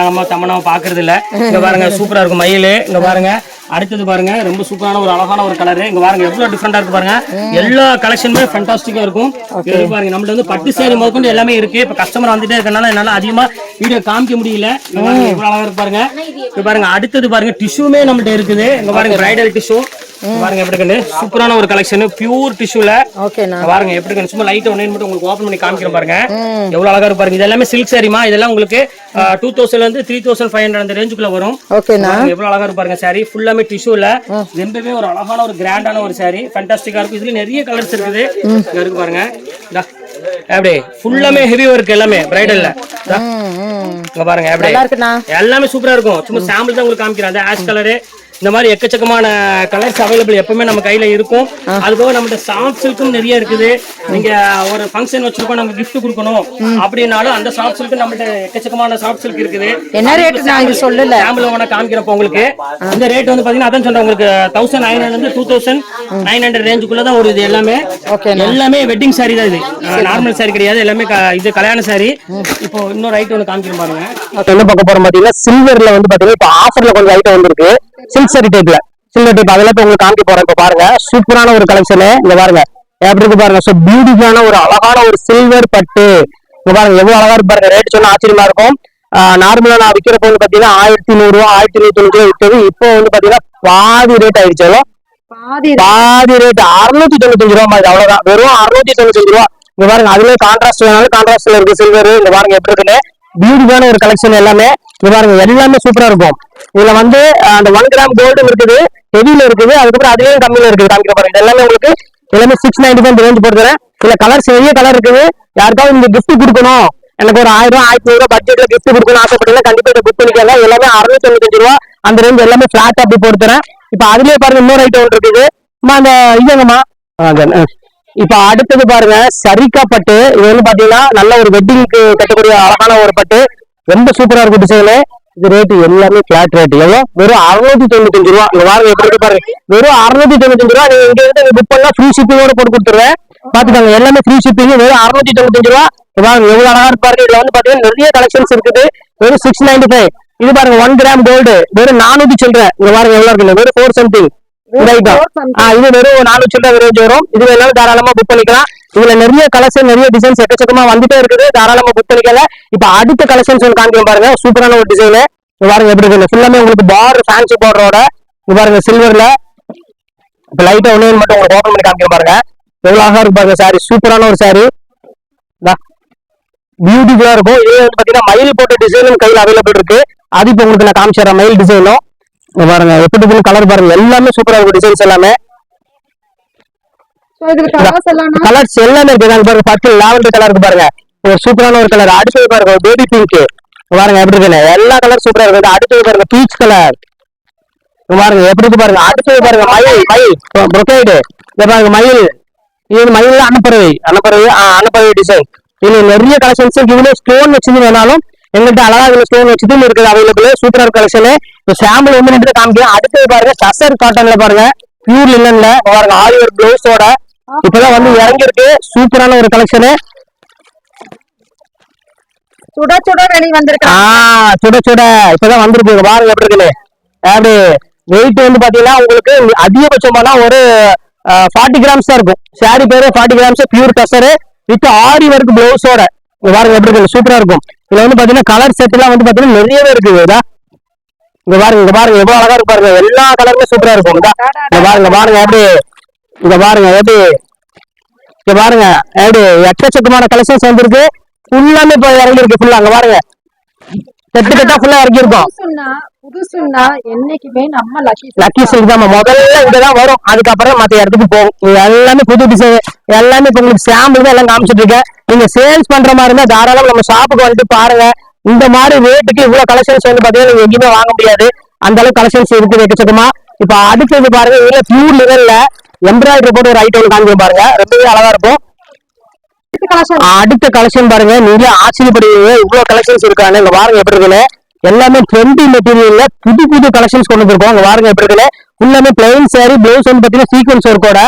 நம்ம தமனாவை பாக்குறது இல்ல. இங்க பாருங்க சூப்பரா இருக்கும் மயில். இங்க பாருங்க அடுத்தது பாருங்க ரொம்ப சூப்பரான ஒரு அழகான ஒரு கலர். இங்க பாருங்க எவ்வளவு டிஃபரெண்டா இருக்கு பாருங்க. எல்லா கலெக்ஷனுமே ஃபேண்டாஸ்டிக்கா இருக்கும். பாருங்க நம்மள்ட்ட வந்து பட்டு சேரி முதற்கொண்டு எல்லாமே இருக்கு. இப்ப கஸ்டமர் வந்துட்டே இருக்கனால என்னால அதிகமா வீடியோ காமிக்க முடியல. எவ்வளவு அழகா இருக்கு பாருங்க. இங்க பாருங்க அடுத்தது பாருங்க டிஷ்யூமே நம்மள்ட்ட இருக்குது. இங்க பாருங்க பிரைடல் டிஷ்யூ பாருங்க எப்படி இருக்குன்னு சூப்பரான ஒரு கலெக்ஷன் பியூர் டிஷ்யூல.
ஓகேண்ணா.
பாருங்க எப்படி இருக்கு சும்மா லைட் ஒண்ணே மட்டும் உங்களுக்கு ஓபன் பண்ணி காமிக்கிறேன் பாருங்க. எவ்வளவு அழகா இருக்கு பாருங்க. இது எல்லாமே சில்க் சாரிமா. இதெல்லாம் உங்களுக்கு 2000 ல இருந்து 3500 அந்த ரேஞ்சுக்குள்ள வரும்.
ஓகேண்ணா.
எவ்வளவு அழகா இருக்கு பாருங்க சாரி. ஃபுல்லாமே டிஷ்யூல. ரொம்பவே ஒரு அழகான ஒரு கிராண்டான ஒரு சாரி. ஃபேண்டாஸ்டிக்கா இருக்கு. இதுல நிறைய கலர்ஸ் இருக்குது. இங்க இருக்கு பாருங்க. அப்படியே ஃபுல்லாமே ஹெவி ஒர்க் எல்லாமே பிரைடல்ல. இங்க பாருங்க அப்படியே எல்லாமே சூப்பரா இருக்கும். சும்மா சாம்பிள் தான் உங்களுக்கு காமிக்கிறேன். அந்த ஆஷ் கலரு இந்த மாதிரி எக்கச்சக்கமான கலர்ஸ் அவைலபிள் எப்பவுமே நம்ம கையில இருக்கும். அது போக நம்ம சாஃப்ட் சில்க்கும் நிறைய இருக்குது. நீங்க ஒரு ஃபங்க்ஷன் வச்சிருக்கோம் நம்ம கிஃப்ட் கொடுக்கணும் அப்படின்னாலும் அந்த சாஃப்ட் சில்க் நம்மகிட்ட எக்கச்சக்கமான சாஃப்ட் சில்க் இருக்குது.
என்ன ரேட் நான் இது சொல்லல.
சாம்பிள் வேணா காமிக்கிறப்ப உங்களுக்கு இந்த ரேட் வந்து பாத்தீங்கன்னா அதான் சொல்றேன் உங்களுக்கு 1900 இருந்து 2900 ரேஞ்சுக்குள்ள தான் ஒரு இது எல்லாமே. எல்லாமே வெட்டிங் சாரி தான். இது நார்மல் சாரி கிடையாது. எல்லாமே இது கல்யாண சாரி. இப்போ இன்னொரு ஐட்டம் ஒன்று காமிக்கிறேன் பாருங்க.
என்ன பார்க்க போறோம் பாத்தீங்கன்னா சில்வர்ல வந்து பாத்தீங்கன்னா இப்போ ஆஃபர்ல கொஞ்சம் ஐட்டம் வந்திருக்கு. சில்க் சாரி டைப்ல சில்வர் டைப் அதெல்லாம் இப்ப உங்களுக்கு காமிக்க போறேன். இப்ப பாருங்க சூப்பரான ஒரு கலெக்ஷன். இங்க பாருங்க எப்படி இருக்கு பாருங்க. சோ பியூட்டிஃபுல்லான ஒரு அழகான ஒரு சில்வர் பட்டு. இங்க பாருங்க எவ்வளவு அழகா இருக்கு பாருங்க. ரேட் சொன்னா ஆச்சரியமா இருக்கும். நார்மலா நான் விற்கிறப்ப வந்து பாத்தீங்கன்னா 1100 ரூபா 1190 விற்றது. இப்போ வந்து பாத்தீங்கன்னா பாதி ரேட் ஆயிடுச்சு. பாதி ரேட் 695 ரூபா மாதிரி. அவ்வளவுதான். வெறும் 695 ரூபா. இங்க பாருங்க அதுலயே கான்ட்ராஸ்ட் வேணாலும் கான்ட்ராஸ்ட்ல இருக்கு சில்வர். இங்க பாருங்க எப்படி இருக்குன்னு பியூட்டிஃபுல்லான ஒரு கலெக்ஷன் எல்லாமே. இங்க பாருங்க எல்லாமே சூப்பரா இருக்கும். இதுல வந்து அந்த 1 கிராம் கோல்டு இருக்குது, ஹெவில இருக்குது, அதுக்கப்புறம் அதுலயும் கம்மியில இருக்குது. காமிக்கிற பாருங்க எல்லாமே உங்களுக்கு எல்லாமே 695 ரேஞ்ச் போட்டுறேன். இதுல கலர்ஸ் நிறைய கலர் இருக்குது. யாருக்காவது நீங்க கிஃப்ட் கொடுக்கணும், எனக்கு ஒரு 1000 ரூபாய் 1500 ரூபாய் பட்ஜெட்ல கிஃப்ட் கொடுக்கணும் ஆசைப்பட்டீங்கன்னா கண்டிப்பா இதை புக் பண்ணிக்காங்க. எல்லாமே 695 ரூபா அந்த ரேஞ்ச் எல்லாமே பிளாட் அப்படி போட்டுறேன். இப்ப அதுலயே பாருங்க இன்னொரு ஐட்டம் ஒன்று இருக்குது. அந்த இதுங்கம்மா இப்ப அடுத்தது பாருங்க சரிக்கா பட்டு. இது வந்து பாத்தீங்கன்னா நல்ல ஒரு வெட்டிங்க்கு கட்டக்கூடிய அழகான ஒரு பட்டு. ரொம்ப சூப்பரா இருக்கும் டிசைனு. இது ரேட் எல்லாமே பிளாட் ரேட். எவ்வளவு? வெறும் 695 ரூபா. இங்க பாருங்க எப்படி இருக்கு பாருங்க. வெறும் 695 ரூபா. நீங்க இங்க இருந்து புக் பண்ணா ஃப்ரீ ஷிப்பிங்கோட போட்டு கொடுத்துருவேன். பாத்துக்காங்க எல்லாமே ஃப்ரீ ஷிப்பிங். வெறும் 695 ரூபா. பாருங்க எவ்வளவு அழகா இருக்கு பாருங்க. இதுல வந்து பாத்தீங்கன்னா நிறைய கலெக்ஷன்ஸ் இருக்குது. வெறும் 695. இது பாருங்க 1 கிராம் கோல்டு வெறும் 400 சில்லற. இங்க பாருங்க எவ்வளவு இருக்கு. வெறும் 4 சம்திங். இது வெறும் 400 சில்லற ரேஞ்ச் வரும். இது எல்லாரும் தாராளமா புக் பண்ணிக்கலாம். இதுல நிறைய கலெக்ஷன் நிறைய டிசைன்ஸ் எக்கச்சக்கமா வந்துட்டே இருக்குது. தாராளமா புக் பண்ணிக்கல. இப்ப அடுத்த கலெக்ஷன்ஸ் ஒன்று காமிக்க பாருங்க. சூப்பரான ஒரு டிசைன். பாருங்க எப்படி இருக்கு. ஃபுல்லாமே உங்களுக்கு பார் ஃபேன்சி பார்டரோட இங்க பாருங்க சில்வர்ல. இப்ப லைட்டா ஒண்ணு மட்டும் உங்களுக்கு ஓபன் பண்ணி காமிக்க பாருங்க. எவ்வளவு அழகா இருக்கு பாருங்க சாரி. சூப்பரான ஒரு சாரி. பியூட்டிஃபுல்லா இருக்கும். இது வந்து பாத்தீங்கன்னா மயில் போட்ட டிசைனும் கையில அவைலபிள் இருக்கு. அது இப்ப உங்களுக்கு நான் காமிச்சிடறேன். மயில் டிசைனும் பாருங்க எப்படி கலர் பாருங்க. எல்லாமே சூப்பரா இருக்கும் டிசைன்ஸ் எல்லாமே. கலர்ஸ் எல்லாமே இருக்கு. பாருங்க பர்பிள் லாவெண்டர் கலர் இருக்கு பாருங்க. ஒரு சூப்பரான ஒரு கலர். அடுத்தது பாருங்க ஒரு பேபி பிங்க். பாருங்க எப்படி இருக்கு. எல்லா கலர் சூப்பரா இருக்கு. அடுத்தது பாருங்க பீச் கலர். பாருங்க எப்படி இருக்கு பாருங்க. அடுத்தது பாருங்க மயில் ப்ரொக்கைடு. பாருங்க மயில். இது மயில் அன்னப்பறவை டிசைன். இதுல நிறைய கலெக்ஷன்ஸ். இதுல ஸ்டோன் வச்சது வேணாலும் எங்கள்கிட்ட அழகா இதுல ஸ்டோன் வச்சதும் இருக்குது அவைலபிள். சூப்பரா இருக்கு கலெக்ஷன். இப்போ சாம்பிள் ஒன்று ரெண்டு காமிக்கிறேன். அடுத்தது பாருங்க டசர் காட்டன்ல பாருங்க பியூர் லினன்ல பாருங்க ஆரி ஒர்க் பிளவுஸோட இப்பதான் வந்து இறங்கிருக்கு. சூப்பரான ஒரு கலெக்ஷனு.
சுட சுட வெளி வந்திருக்கு.
சுட சுட இப்பதான் வந்திருக்கு. பாருங்க எப்படி இருக்குன்னு. அப்படி வெயிட் வந்து பாத்தீங்கன்னா உங்களுக்கு அதிகபட்சம் பண்ணா ஒரு 40 கிராம்ஸ் தான் இருக்கும். சாரி பேரு 40 grams pure tussar with aari work பிளவுஸோட. பாருங்க எப்படி இருக்கு. சூப்பரா இருக்கும். இதுல வந்து பாத்தீங்கன்னா கலர் செட் எல்லாம் வந்து பாத்தீங்கன்னா நிறையவே இருக்குது. இங்க பாருங்க எவ்வளவு அழகா இருக்கு பாருங்க. எல்லா கலருமே சூப்பரா இருக்கும். இங்க பாருங்க எப்படி. இங்க பாருங்க எப்படி. இங்க பாருங்க எப்படி எக்கச்சக்கமான கலெக்ஷன்ஸ் வந்திருக்கு. ஃபுல்லாமே இப்ப இறங்கி இருக்கு. ஃபுல்லா அங்க பாருங்க செட்டு கட்டா ஃபுல்லா இறங்கி இருக்கும்.
புதுசுன்னா என்னைக்குமே நம்ம
லக்கி சில்க் தான் முதல்ல இங்கதான் வரும். அதுக்கப்புறம் மத்த இடத்துக்கு போகும். எல்லாமே புது டிசைன். எல்லாமே இப்ப உங்களுக்கு சாம்பிள் தான் எல்லாம் காமிச்சிட்டு இருக்கேன். நீங்க சேல்ஸ் பண்ற மாதிரி இருந்தா தாராளம் நம்ம ஷாப்புக்கு வந்துட்டு பாருங்க. இந்த மாதிரி ரேட்டுக்கு இவ்வளவு கலெக்ஷன்ஸ் வந்து பாத்தீங்கன்னா நீங்க எங்கேயுமே வாங்க முடியாது. அந்த அளவுக்கு கலெக்ஷன்ஸ் இருக்குது எக்கச்சக்கமா. இப்ப அடுத்தது பாருங்க இதுல பியூர் லெவல்ல எம்ப்ராய்டரி போட்டு ஒரு ஐட்டம் காமிக்க பாருங்க. ரொம்பவே அழகா இருக்கும். அடுத்த கலெக்ஷன் பாருங்க. நீங்க ஆச்சரியப்படுவீங்க இவ்வளவு கலெக்ஷன்ஸ் இருக்காங்க. இங்க பாருங்க எப்படி இருக்குன்னு. எல்லாமே ட்ரெண்டி மெட்டீரியல்ல புது கலெக்ஷன்ஸ் கொண்டு வந்திருக்கோம். இங்க பாருங்க எப்படி இருக்குன்னு. ஃபுல்லாமே பிளைன் சாரி பிளவுஸ் வந்து பாத்தீங்கன்னா சீக்வன்ஸ் ஒர்க்கோட.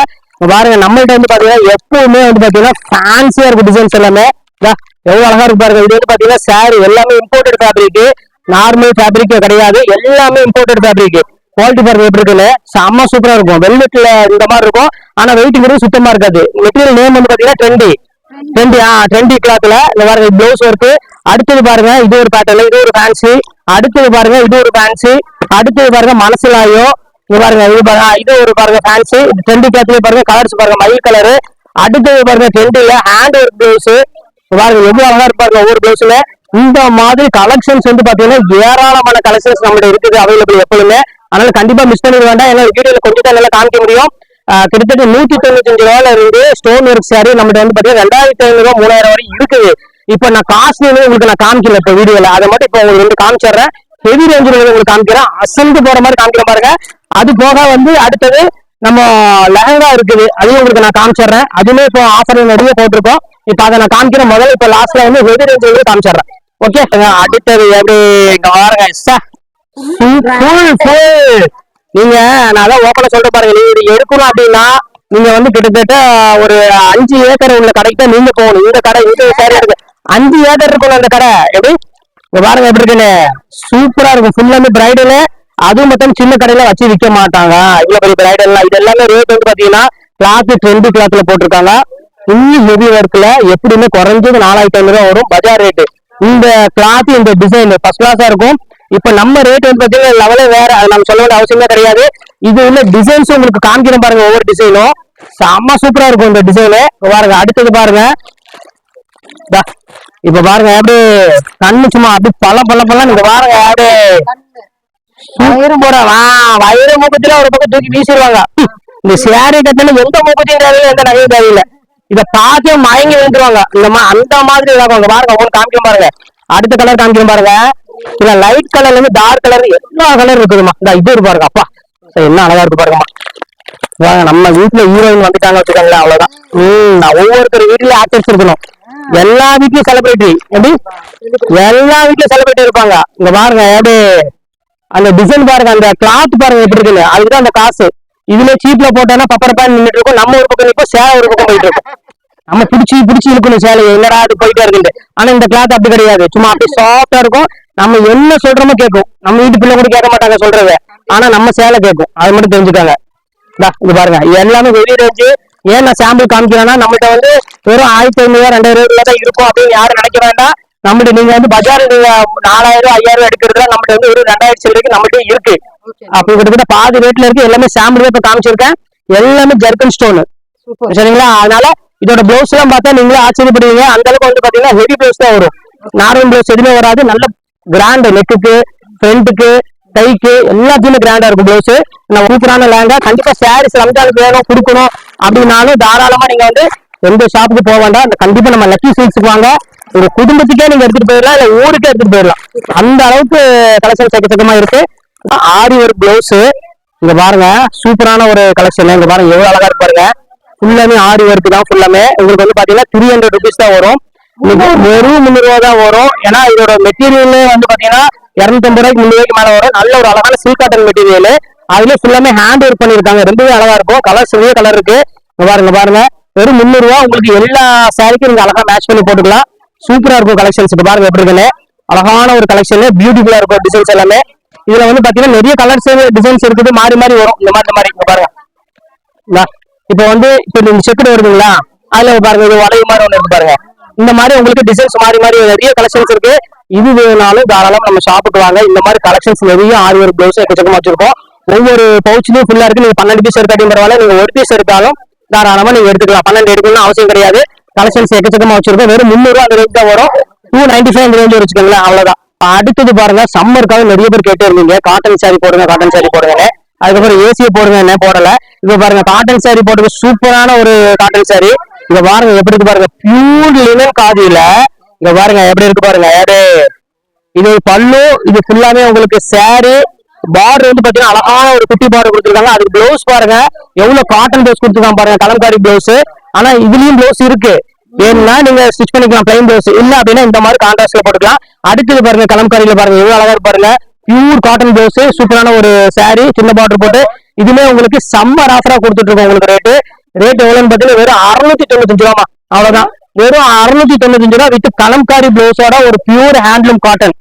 பாருங்க நம்மள்ட்ட வந்து பாத்தீங்கன்னா எப்பவுமே வந்து பாத்தீங்கன்னா ஃபேன்சியா இருக்கும் டிசைன்ஸ் எல்லாமே. எவ்வளவு அழகா இருக்கு பாருங்க. இது வந்து பாத்தீங்கன்னா சாரி எல்லாமே இம்போர்ட்டட் ஃபேப்ரிக். நார்மல் ஃபேப்ரிக் கிடையாது. எல்லாமே இம்போர்ட்டட் ஃபேப்ரிக். குவாலிட்டி பாருங்க எப்படி இருக்குன்னு. செம்ம சூப்பரா இருக்கும். வெல்வெட்ல இந்த மாதிரி இருக்கும். ஆனா வெயிட் சுத்தமா இருக்காது. மெட்டீரியல் நேம் வந்து பாத்தீங்கன்னா ட்ரெண்டி கிளாத்ல இந்த பாருங்க பிளவுஸ் ஒர்க்கு. அடுத்தது பாருங்க இது ஒரு பேட்டர்ன். இது ஒரு ஃபேன்சி. அடுத்தது பாருங்க இது ஒரு ஃபேன்சி. அடுத்தது பாருங்க மனசிலாயோ. இங்க பாருங்க இது பாருங்க, இது ஒரு பாருங்க ஃபேன்சி ட்ரெண்டி கிளாத்லயே பாருங்க கலர்ஸ் பாருங்க மயில் கலரு. அடுத்தது பாருங்க ட்ரெண்டில ஹேண்ட் ஒர்க் பிளவுஸ் பாருங்க எவ்வளவு அழகா இருப்பாருங்க ஒவ்வொரு பிளவுஸ்ல. இந்த மாதிரி கலெக்ஷன்ஸ் வந்து பாத்தீங்கன்னா ஏராளமான கலெக்ஷன்ஸ் நம்மகிட்ட இருக்குது அவைலபிள் எப்பொழுதுமே. அதனால கண்டிப்பா மிஸ் பண்ணிட வேண்டாம். ஏன்னா வீடியோல கொஞ்சம் தான் நல்லா காமிக்க முடியும். கிட்டத்தட்ட 195 ரூபாயில இருந்து ஸ்டோன் ஒர்க் சாரி நம்மகிட்ட வந்து பாத்தீங்கன்னா 2500 3000 வரை இருக்குது. இப்ப நான் காஸ்ட்லி உங்களுக்கு நான் காமிக்கல இப்ப வீடியோல, அதை மட்டும் இப்ப உங்களுக்கு வந்து காமிச்சிடுறேன். ஹெவி ரேஞ்சில் உங்களுக்கு காமிக்கிறேன், அசந்து போற மாதிரி காமிக்கிற பாருங்க. அது போக வந்து அடுத்தது நம்ம லெஹங்கா இருக்குது, அதையும் உங்களுக்கு நான் காமிச்சிடுறேன். அதுவுமே இப்போ ஆஃபர் நிறைய போட்டிருக்கோம். இப்ப அதை நான் காமிக்கிறேன். முதல்ல இப்ப லாஸ்ட்ல வந்து ஹெவி ரேஞ்சில் காமிச்சிடுறேன். ஓகே, அடுத்தது எப்படி பாருங்க. நீங்க நான் அதான் ஓப்பனா சொல்லிட்டு பாருங்க, நீங்க இது எடுக்கணும் அப்படின்னா நீங்க வந்து கிட்டத்தட்ட ஒரு 5 ஏக்கர் உள்ள கடைக்கு தான் நீங்க போகணும். இந்த கடை இந்த சாரி இருக்கு 5 ஏக்கர் இருக்கணும் அந்த கடை. எப்படி பாருங்க எப்படி இருக்குன்னு சூப்பரா இருக்கும். ஃபுல்லாமே பிரைடலு, அதுவும் மொத்தம் சின்ன கடையில வச்சு விற்க மாட்டாங்க. இவ்வளவு பெரிய பிரைடல்லாம் இது எல்லாமே ரேட் வந்து பாத்தீங்கன்னா கிளாத் ட்ரெண்டி கிளாத்ல போட்டிருக்காங்க. இன்னும் ஹெவி ஒர்க்ல எப்படியுமே குறைஞ்சது 4500 வரும் பஜார் ரேட்டு. இந்த கிளாத் இந்த டிசைன் ஃபர்ஸ்ட் கிளாஸா இருக்கும். இப்ப நம்ம ரேட் வந்து பாத்தீங்கன்னா லெவலே வேற, அது நம்ம சொல்ல வேண்டிய அவசியமே கிடையாது. இது உள்ள டிசைன்ஸ் உங்களுக்கு காமிக்கிறேன் பாருங்க. ஒவ்வொரு டிசைனும் செம்ம சூப்பரா இருக்கும் இந்த டிசைனு பாருங்க. அடுத்தது பாருங்க, இப்ப பாருங்க எப்படி கண்ணு சும்மா அப்படி பல நீங்க பாருங்க எப்படி போற வயிறு மூக்கத்துல ஒரு பக்கம் தூக்கி வீசிடுவாங்க. இந்த சேரி கட்டின எந்த மூக்கத்தையும் தேவையில்லை, எந்த நகையும் தேவையில்லை. இதை பார்த்து மயங்கி விழுந்துருவாங்க. அந்த மாதிரி இதாங்க பாருங்க. உங்களுக்கு காமிக்க பாருங்க. அடுத்த கலர் காமிக்க பாருங்க. இல்ல லைட் கலர்ல இருந்து டார்க் கலர் எல்லா கலர் இருக்குதுமா. இந்த இது பாருங்க, அப்பா என்ன அழகா இருக்கு பாருங்கம்மா. நம்ம வீட்டுல ஹீரோயின் வந்துட்டாங்க வச்சுக்காங்களா, அவ்வளவுதான். ஒவ்வொருத்தர் வீட்லயும் ஆக்டர்ஸ் இருக்கணும். எல்லா வீட்லயும் செலிபிரிட்டி, எப்படி எல்லா வீட்லயும் செலிபிரிட்டி இருப்பாங்க. இங்க பாருங்க எப்படி அந்த டிசைன் பாருங்க, அந்த கிளாத் பாருங்க எப்படி இருக்குன்னு. அதுதான் அந்த காசு. இதுல சீப்ல போட்டோம்னா பப்பர் பேன் நின்றுட்டு இருக்கும். நம்ம ஒரு பக்கம் நிற்போம், சேலை ஒரு பக்கம் போயிட்டு இருக்கும். நம்ம பிடிச்சி இருக்கணும் சேலை, என்னடா அது போயிட்டே இருக்குது. ஆனா இந்த கிளாத் அப்படி கிடையாது, சும்மா அப்படியே சாஃப்டா இருக்கும். நம்ம என்ன சொல்றோமோ கேட்கும். நம்ம வீட்டு பிள்ளை கூட கேட்க மாட்டாங்க சொல்றத, ஆனா நம்ம சேலை கேட்கும். அது மட்டும் தெரிஞ்சுக்காங்க. இது பாருங்க எல்லாமே வெளி ரேஞ்சு. ஏன் நான் சாம்பிள் காமிக்கிறேன்னா நம்மகிட்ட வந்து வெறும் 1500 2000 தான் இருக்கும் அப்படின்னு யாரும் நினைக்க வேண்டாம். நம்மகிட்ட நீங்க வந்து பஜார் 4000 5000 எடுக்கிறதுல நம்மகிட்ட வந்து ஒரு 2000 சில்லறைக்கு நம்மகிட்ட இருக்கு. அப்படி கிட்டத்தட்ட பாதி ரேட்ல இருக்கு. எல்லாமே சாம்பிள் இப்ப காமிச்சிருக்கேன். எல்லாமே ஜர்கன் ஸ்டோன் சரிங்களா. அதனால இதோட பிளவுஸ் எல்லாம் பார்த்தா நீங்களே ஆச்சரியப்படுவீங்க. அந்த அளவுக்கு வந்து பாத்தீங்கன்னா ஹெவி பிளவுஸ் தான் வரும். நார்மல் பிளவுஸ் எதுவுமே வராது. நல்ல கிராண்ட் நெக்குக்கு ஃப்ரண்ட்டுக்கு கைக்கு எல்லாத்தையுமே கிராண்டா இருக்கும் பிளவுஸ். நான் சூப்பரான லேங்கா. கண்டிப்பா சாரீஸ் ரம்ஜானுக்கு வேணும் கொடுக்கணும் அப்படின்னாலும் தாராளமா நீங்க வந்து எந்த ஷாப்புக்கு போக வேண்டாம். கண்டிப்பா நம்ம லக்கி சில்க்ஸ்க்கு வாங்க. உங்க குடும்பத்துக்கே நீங்க எடுத்துட்டு போயிடலாம், இல்ல ஊருக்கே எடுத்துட்டு போயிடலாம். அந்த அளவுக்கு கலெக்ஷன் சக்கச்சக்கமா இருக்கு. ஆரி ஒரு பிளவுஸ் இங்க பாருங்க, சூப்பரான ஒரு கலெக்ஷன். இங்க பாருங்க எவ்வளவு அழகா இருக்கு பாருங்க. ஃபுல்லாமே ஆரி ஒர்க் தான். ஃபுல்லாமே உங்களுக்கு வந்து பாத்தீங்கன்னா 300 rupees தான் வரும். வெறும் 300 ரூபா தான் வரும். ஏன்னா இதோட மெட்டீரியல் வந்து பாத்தீங்கன்னா 250 ரூபாய்க்கு 300 ரூபாய்க்கு மேல வரும். நல்ல ஒரு அழகான சில்க் காட்டன் மெட்டீரியல். அதுல ஃபுல்லாமே ஹேண்ட் ஒர்க் பண்ணிருக்காங்க. ரொம்பவே அழகா இருக்கும். கலர் நிறைய கலர் இருக்கு. பாருங்க வெறும் 300 ரூபா. உங்களுக்கு எல்லா சாரிக்கும் நீங்க அழகா மேட்ச் பண்ணி போட்டுக்கலாம். சூப்பரா இருக்கும் கலெக்ஷன்ஸ். இப்ப பாருங்க எப்படி இருக்குன்னு. அழகான ஒரு கலெக்ஷன், பியூட்டிஃபுல்லா இருக்கும் டிசைன்ஸ் எல்லாமே. இதுல வந்து பாத்தீங்கன்னா நிறைய கலர்ஸ் டிசைன்ஸ் இருக்குது, மாறி மாறி வரும். இந்த மாதிரி பாருங்க. இப்ப வந்து இப்ப இந்த செக்குடு வருதுங்களா, அதுல பாருங்க இது வளைவு மாதிரி ஒண்ணு இருக்கு பாருங்க. இந்த மாதிரி உங்களுக்கு டிசைன்ஸ் மாறி மாறி நிறைய கலெக்ஷன்ஸ் இருக்கு. இது வேணாலும் தாராளமா நம்ம ஷாப்புக்கு வாங்க. இந்த மாதிரி கலெக்ஷன்ஸ் நிறைய ஆரி ஒர்க் பிளவுஸ் எக்கச்சக்கமா வச்சிருக்கோம். ஒவ்வொரு பவுச்லயும் ஃபுல்லா இருக்கு. நீங்க 12 பீஸ் எடுத்தாலும் பரவாயில்ல, நீங்க ஒரு பீஸ் எடுத்தாலும் தாராளமா நீங்க எடுத்துக்கலாம். 12 எடுக்கணும்னு அவசியம் கிடையாது. கலெக்ஷன்ஸ் எக்கச்சக்கமா வச்சிருக்கோம். வெறும் 300 ரூபா அந்த ரேட் தான் வரும். 295 அந்த ரேஞ்ச் வச்சுக்கோங்களேன், அவ்வளவுதான். அடுத்தது பாருங்க, சம்மருக்காக நிறைய பேர் கேட்டு இருந்தீங்க காட்டன் சாரி போடுங்க, காட்டன் சாரி போடுங்க. அதுக்கப்புறம் ஏசியை போடுங்க, என்ன போடல. இப்ப பாருங்க காட்டன் சாரி போடுங்க, சூப்பரான ஒரு காட்டன் சாரி. இங்க பாருங்க எப்படி இருக்கு பாருங்க, பியூர் லினன் காதியில. இங்க பாருங்க எப்படி இருக்கு பாருங்க. இது பல்லு, இது ஃபுல்லாமே உங்களுக்கு சாரி. பார்டர் வந்து பாத்தீங்கன்னா அழகான ஒரு குட்டி பார்டர் கொடுத்துருக்காங்க. அதுக்கு பிளவுஸ் பாருங்க எவ்வளவு காட்டன் பிளவுஸ் கொடுத்துருக்காங்க பாருங்க, கலம்காரி பிளவுஸ். ஆனா இதுலயும் பிளவுஸ் இருக்கு, ஏன்னா நீங்க ஸ்டிச் பண்ணிக்கலாம் பிளைன் பிளவுஸ். இல்ல அப்படின்னா இந்த மாதிரி கான்ட்ராஸ்ட்ல போட்டுக்கலாம். அடுத்தது பாருங்க கலம்காரியில பாருங்க எவ்வளவு அழகா இருக்கு பாருங்க. பியூர் காட்டன் பிளவுஸ், சூப்பரான ஒரு சாரி, சின்ன பார்டர் போட்டு. இதுமே உங்களுக்கு சம்மர் ஆஃபரா கொடுத்துட்டு இருக்கோம். உங்களுக்கு ரேட் எவ்வளவுன்னு பாத்தீங்கன்னா வெறும் 695 ரூபா. அவ்வளவுதான், வெறும் 695 ரூபா வித் கலம்காரி பிளவுஸோட ஒரு பியூர் ஹேண்ட்லூம் காட்டன்.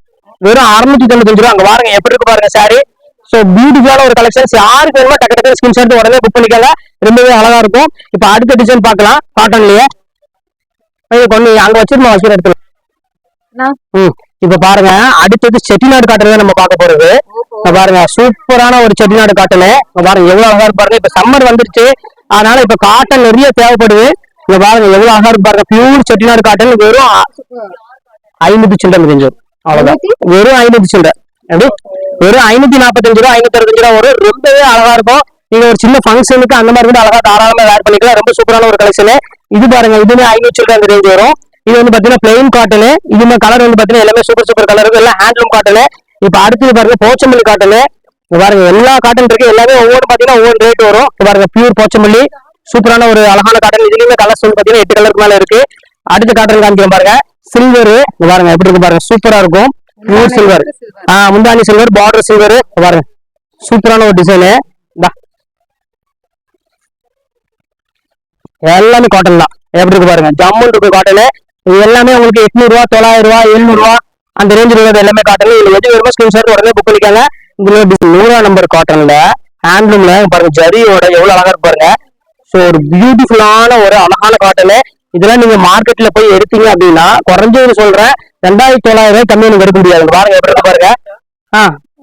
வெறும் 695 ரூபா. அங்க பாருங்க எப்படி இருக்கு பாருங்க சாரி. சோ பியூட்டிஃபுல்லான ஒரு கலெக்ஷன்ஸ். யாருக்கு வேணுமோ டக்கு டக்கு ஸ்கிரீன்ஷாட் எடுத்து உடனே புக் பண்ணிக்கோங்க. ரொம்பவே அழகா இருக்கும். இப்ப அடுத்த டிசைன் பார்க்கலாம் காட்டன்லயே. கொண்டு அங்க வச்சிருந்தோம், வச்சு எடுத்துக்கலாம். இப்ப பாருங்க அடுத்தது செட்டிநாடு காட்டன் தான் நம்ம பார்க்க போறது. இப்ப பாருங்க சூப்பரான ஒரு செட்டிநாடு காட்டன். இப்ப பாருங்க எவ்வளவு அழகா இருக்கு பாருங்க. இப்ப சம்மர் வந்துருச்சு, அதனால இப்ப காட்டன் நிறைய தேவைப்படுது. இங்க பாருங்க எவ்வளவு அழகா இருக்கு பாருங்க. பியூர் செட்டிநாடு காட்டன் வெறும் 500 சில்லறை முடிஞ்சு. அவ்வளவுதான், வெறும் 500 சில்லறை. எப்படி வெறும் 545 ரூபா 565 ரூபா வரும். ரொம்பவே அழகா இருக்கும். நீங்க ஒரு சின்ன ஃபங்க்ஷனுக்கு அந்த மாதிரி கூட அழகா தாராளமா வேர் பண்ணிக்கலாம். ரொம்ப சூப்பரான ஒரு கலெக்ஷன். இது பாருங்க இதுவுமே 500 சில்லறை அந்த ரேஞ்ச் வரும். இது வந்து பாத்தீங்கன்னா பிளெயின் காட்டனு. இதுமே கலர் வந்து பாத்தீங்கன்னா எல்லாமே சூப்பர் கலர் இருக்கு. எல்லாம் ஹேண்ட்லூம் காட்டனு. இப்ப அடுத்தது பாருங்க போச்சமல்லி காட்டனு. பாருங்க எல்லா காட்டன் இருக்கு, எல்லாமே ஒவ்வொரு பாத்தீங்கன்னா ஒவ்வொரு ரேட் வரும். பாருங்க பியூர் போச்சமல்லி சூப்பரான ஒரு அழகான காட்டன். இதுலயுமே கலர்ஸ் வந்து பாத்தீங்கன்னா 8 கலருக்கு மேல இருக்கு. அடுத்த காட்டன் காமிக்கிறேன் பாருங்க. சில்வர் பாருங்க எப்படி இருக்கு பாருங்க, சூப்பரா இருக்கும். பியூர் சில்வர், முந்தானி சில்வர், பார்டர் சில்வர். பாருங்க சூப்பரான ஒரு டிசைனு. எல்லாமே காட்டன் தான். எப்படி இருக்கு பாருங்க, ஜம்முன் இருக்கு காட்டனு. இது எல்லாமே உங்களுக்கு 800 ரூபா 900 ரூபா 700 ரூபா அந்த ரேஞ்சில் உள்ளது எல்லாமே காட்டன். இதுல எது வேணுமோ ஸ்கிரீன்ஷாட் உடனே புக் பண்ணிக்காங்க. இதுல 100 நம்பர் காட்டன்ல ஹேண்ட்லூம்ல பாருங்க ஜரியோட எவ்வளவு அழகா இருக்கு பாருங்க. ஸோ ஒரு பியூட்டிஃபுல்லான ஒரு அழகான காட்டனு. இதெல்லாம் நீங்க மார்க்கெட்ல போய் எடுத்தீங்க அப்படின்னா குறைஞ்சது சொல்றேன் 2900 ரூபாய் கம்மி எனக்கு எடுக்க முடியாது. பாருங்க எப்படி இருக்கு பாருங்க.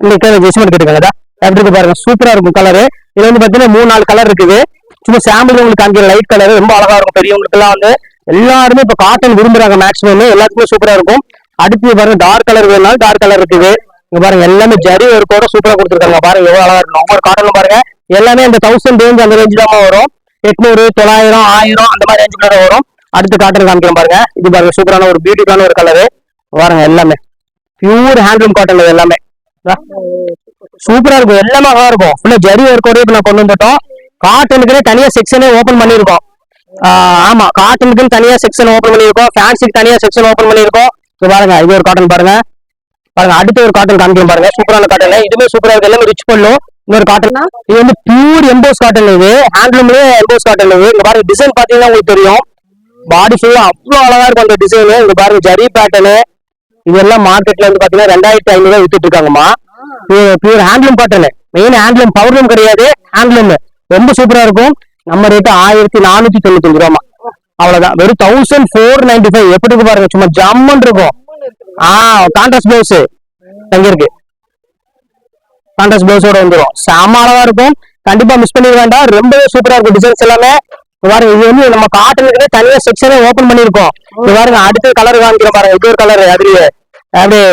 இன்னைக்கு ஜெஸ்மெண்ட் கேட்டுக்கோங்க. எப்படி இருக்கு பாருங்க, சூப்பரா இருக்கும் கலரு. இதுல வந்து பாத்தீங்கன்னா 3-4 கலர் இருக்குது. சும்மா சாம்பிள் உங்களுக்கு காமிக்கிற லைட் கலர் ரொம்ப அழகா இருக்கும். பெரியவங்களுக்கு எல்லாம் வந்து எல்லாருமே இப்ப காட்டன் விரும்புறாங்க மேக்ஸிமம். எல்லாத்துக்குமே சூப்பரா இருக்கும். அடுத்து பாருங்க டார்க் கலர் வேணாலும் டார்க் கலர் இருக்குது. இங்க பாருங்க எல்லாமே ஜரி ஒர்க்கோட சூப்பரா கொடுத்துருக்காங்க. பாருங்க எவ்வளவு அழகா இருக்கும். ஒவ்வொரு காட்டனும் பாருங்க எல்லாமே அந்த 1000 ரேஞ்ச் அந்த ரேஞ்ச் தான் வரும். 800 900 1000 அந்த மாதிரி ரேஞ்சுக்குள்ள வரும். அடுத்த காட்டன் காமிக்கிறேன் பாருங்க. இது பாருங்க சூப்பரான ஒரு பியூட்டிஃபுல்லான ஒரு கலரு. பாருங்க எல்லாமே பியூர் ஹேண்ட்லூம் காட்டன் எல்லாமே சூப்பரா இருக்கும். எல்லாமே அழகா இருக்கும். ஃபுல்லா ஜரி ஒர்க்கோட இப்ப நான் கொண்டு வந்துட்டோம். காட்டனுக்குனே தனியா செக்ஷனே ஓபன் பண்ணிருக்கோம். ஆமா, காட்டனுக்குன்னு தனியா செக்ஷன் ஓபன் பண்ணிருக்கோம். ஃபேன்சிக்கு தனியா செக்ஷன் ஓபன் பண்ணிருக்கோம். பாருங்க இது ஒரு காட்டன் பாருங்க. பாருங்க அடுத்த ஒரு காட்டன் காமிக்கிறேன் பாருங்க. சூப்பரான காட்டன். இதுமே சூப்பரா இருக்கு. எல்லாமே ரிச் பண்ணும். இன்னொரு காட்டன் இது வந்து பியூர் எம்போஸ் காட்டன். இது ஹேண்ட்லூம்லயே எம்போஸ் காட்டன். இது இங்க பாருங்க டிசைன் பாத்தீங்கன்னா உங்களுக்கு தெரியும். பாடி ஃபுல்லா அவ்வளவு அழகா இருக்கும் அந்த டிசைன். இங்க பாருங்க ஜரி பேட்டர்னு. இதெல்லாம் மார்க்கெட்ல வந்து பாத்தீங்கன்னா 2500 ரூபாய் வித்துட்டு இருக்காங்கம்மா. Pure handloom cotton. Main handloom, powerloom கிடையாது, ஹேண்ட்லூம். ரொம்ப சூப்பரா இருக்கும். நம்ம ரேட்டு 1495 ரூபாமா. அவ்வளவுதான், வெறும் 1495. எப்படி இருக்கு பாருங்க, சும்மா ஜம்மன் இருக்கும். கான்ட்ராஸ்ட் பிளவுஸ் தங்க இருக்கு. கான்ட்ராஸ்ட் பிளவுஸோட வந்துடும். செம அழகா இருக்கும். கண்டிப்பா மிஸ் பண்ணிட வேண்டாம். ரொம்பவே சூப்பரா இருக்கும் டிசைன்ஸ் எல்லாமே. பாருங்க இது வந்து நம்ம காட்டனுக்குனே தனியா செக்ஷனே ஓபன் பண்ணிருக்கோம். பாருங்க அடுத்த கலர் காமிக்கிறோம் பாருங்க. இது ஒரு கலர் அதுலயே அப்படியே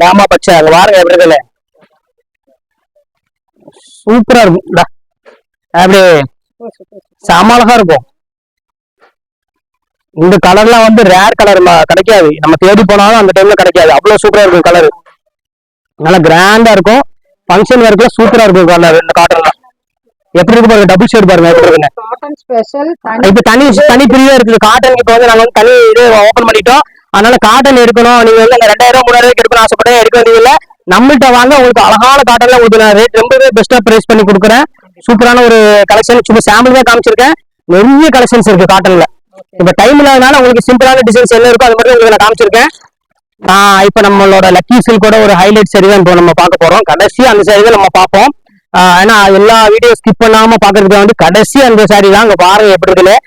ராமா பச்சை. அங்க பாருங்க எப்படி இருக்குல்ல, சூப்பரா இருக்கும். அப்படியே செம அழகா இருக்கும். இந்த கலர்லாம் வந்து ரேர் கலர் கிடைக்காது. நம்ம தேடி போனாலும் அந்த டைம்ல கிடைக்காது. அவ்வளவு சூப்பரா இருக்கும் கலர். நல்லா கிராண்டா இருக்கும். ஃபங்க்ஷன் ஒர்க்ல சூப்பரா இருக்கும் கலர். இந்த காட்டன்ல எப்படி இருக்கு பாருங்க. டபுள் ஷேட் பாருங்க எப்படி இருக்குன்னு.
காட்டன் ஸ்பெஷல்
இப்ப தனி பிரிவா இருக்குது காட்டன். இப்ப வந்து நாங்க வந்து தனி இது ஓபன் பண்ணிட்டோம். அதனால காட்டன் எடுக்கணும், நீங்க வந்து 2000 3000 எடுக்கணும் ஆசைப்பட்டா எடுக்க வேண்டியதில்ல. நம்மள்ட்ட வாங்க, உங்களுக்கு அழகான காட்டன்ல உங்களுக்கு நான் ரேட் ரொம்பவே பெஸ்டா பிரைஸ் பண்ணி கொடுக்குறேன். சூப்பரான ஒரு கலெக்ஷன். சும்மா சாம்பிள் தான் காமிச்சிருக்கேன். நிறைய கலெக்ஷன்ஸ் இருக்கு காட்டன்ல. இப்ப டைம் இல்லாதனால உங்களுக்கு சிம்பிளான டிசைன்ஸ் என்ன இருக்கோ அது மட்டும் உங்களுக்கு நான் காமிச்சிருக்கேன். இப்ப நம்மளோட லக்கி சில்கோட ஒரு ஹைலைட் சாரி தான் இப்போ நம்ம பார்க்க போறோம். கடைசி அந்த சாரி தான் நம்ம பார்ப்போம். ஏன்னா எல்லா வீடியோ ஸ்கிப் பண்ணாம பாக்குறதுக்கு வந்து கடைசி அந்த சாரி தான். அங்க பாருங்க எப்படி இருக்குன்னு.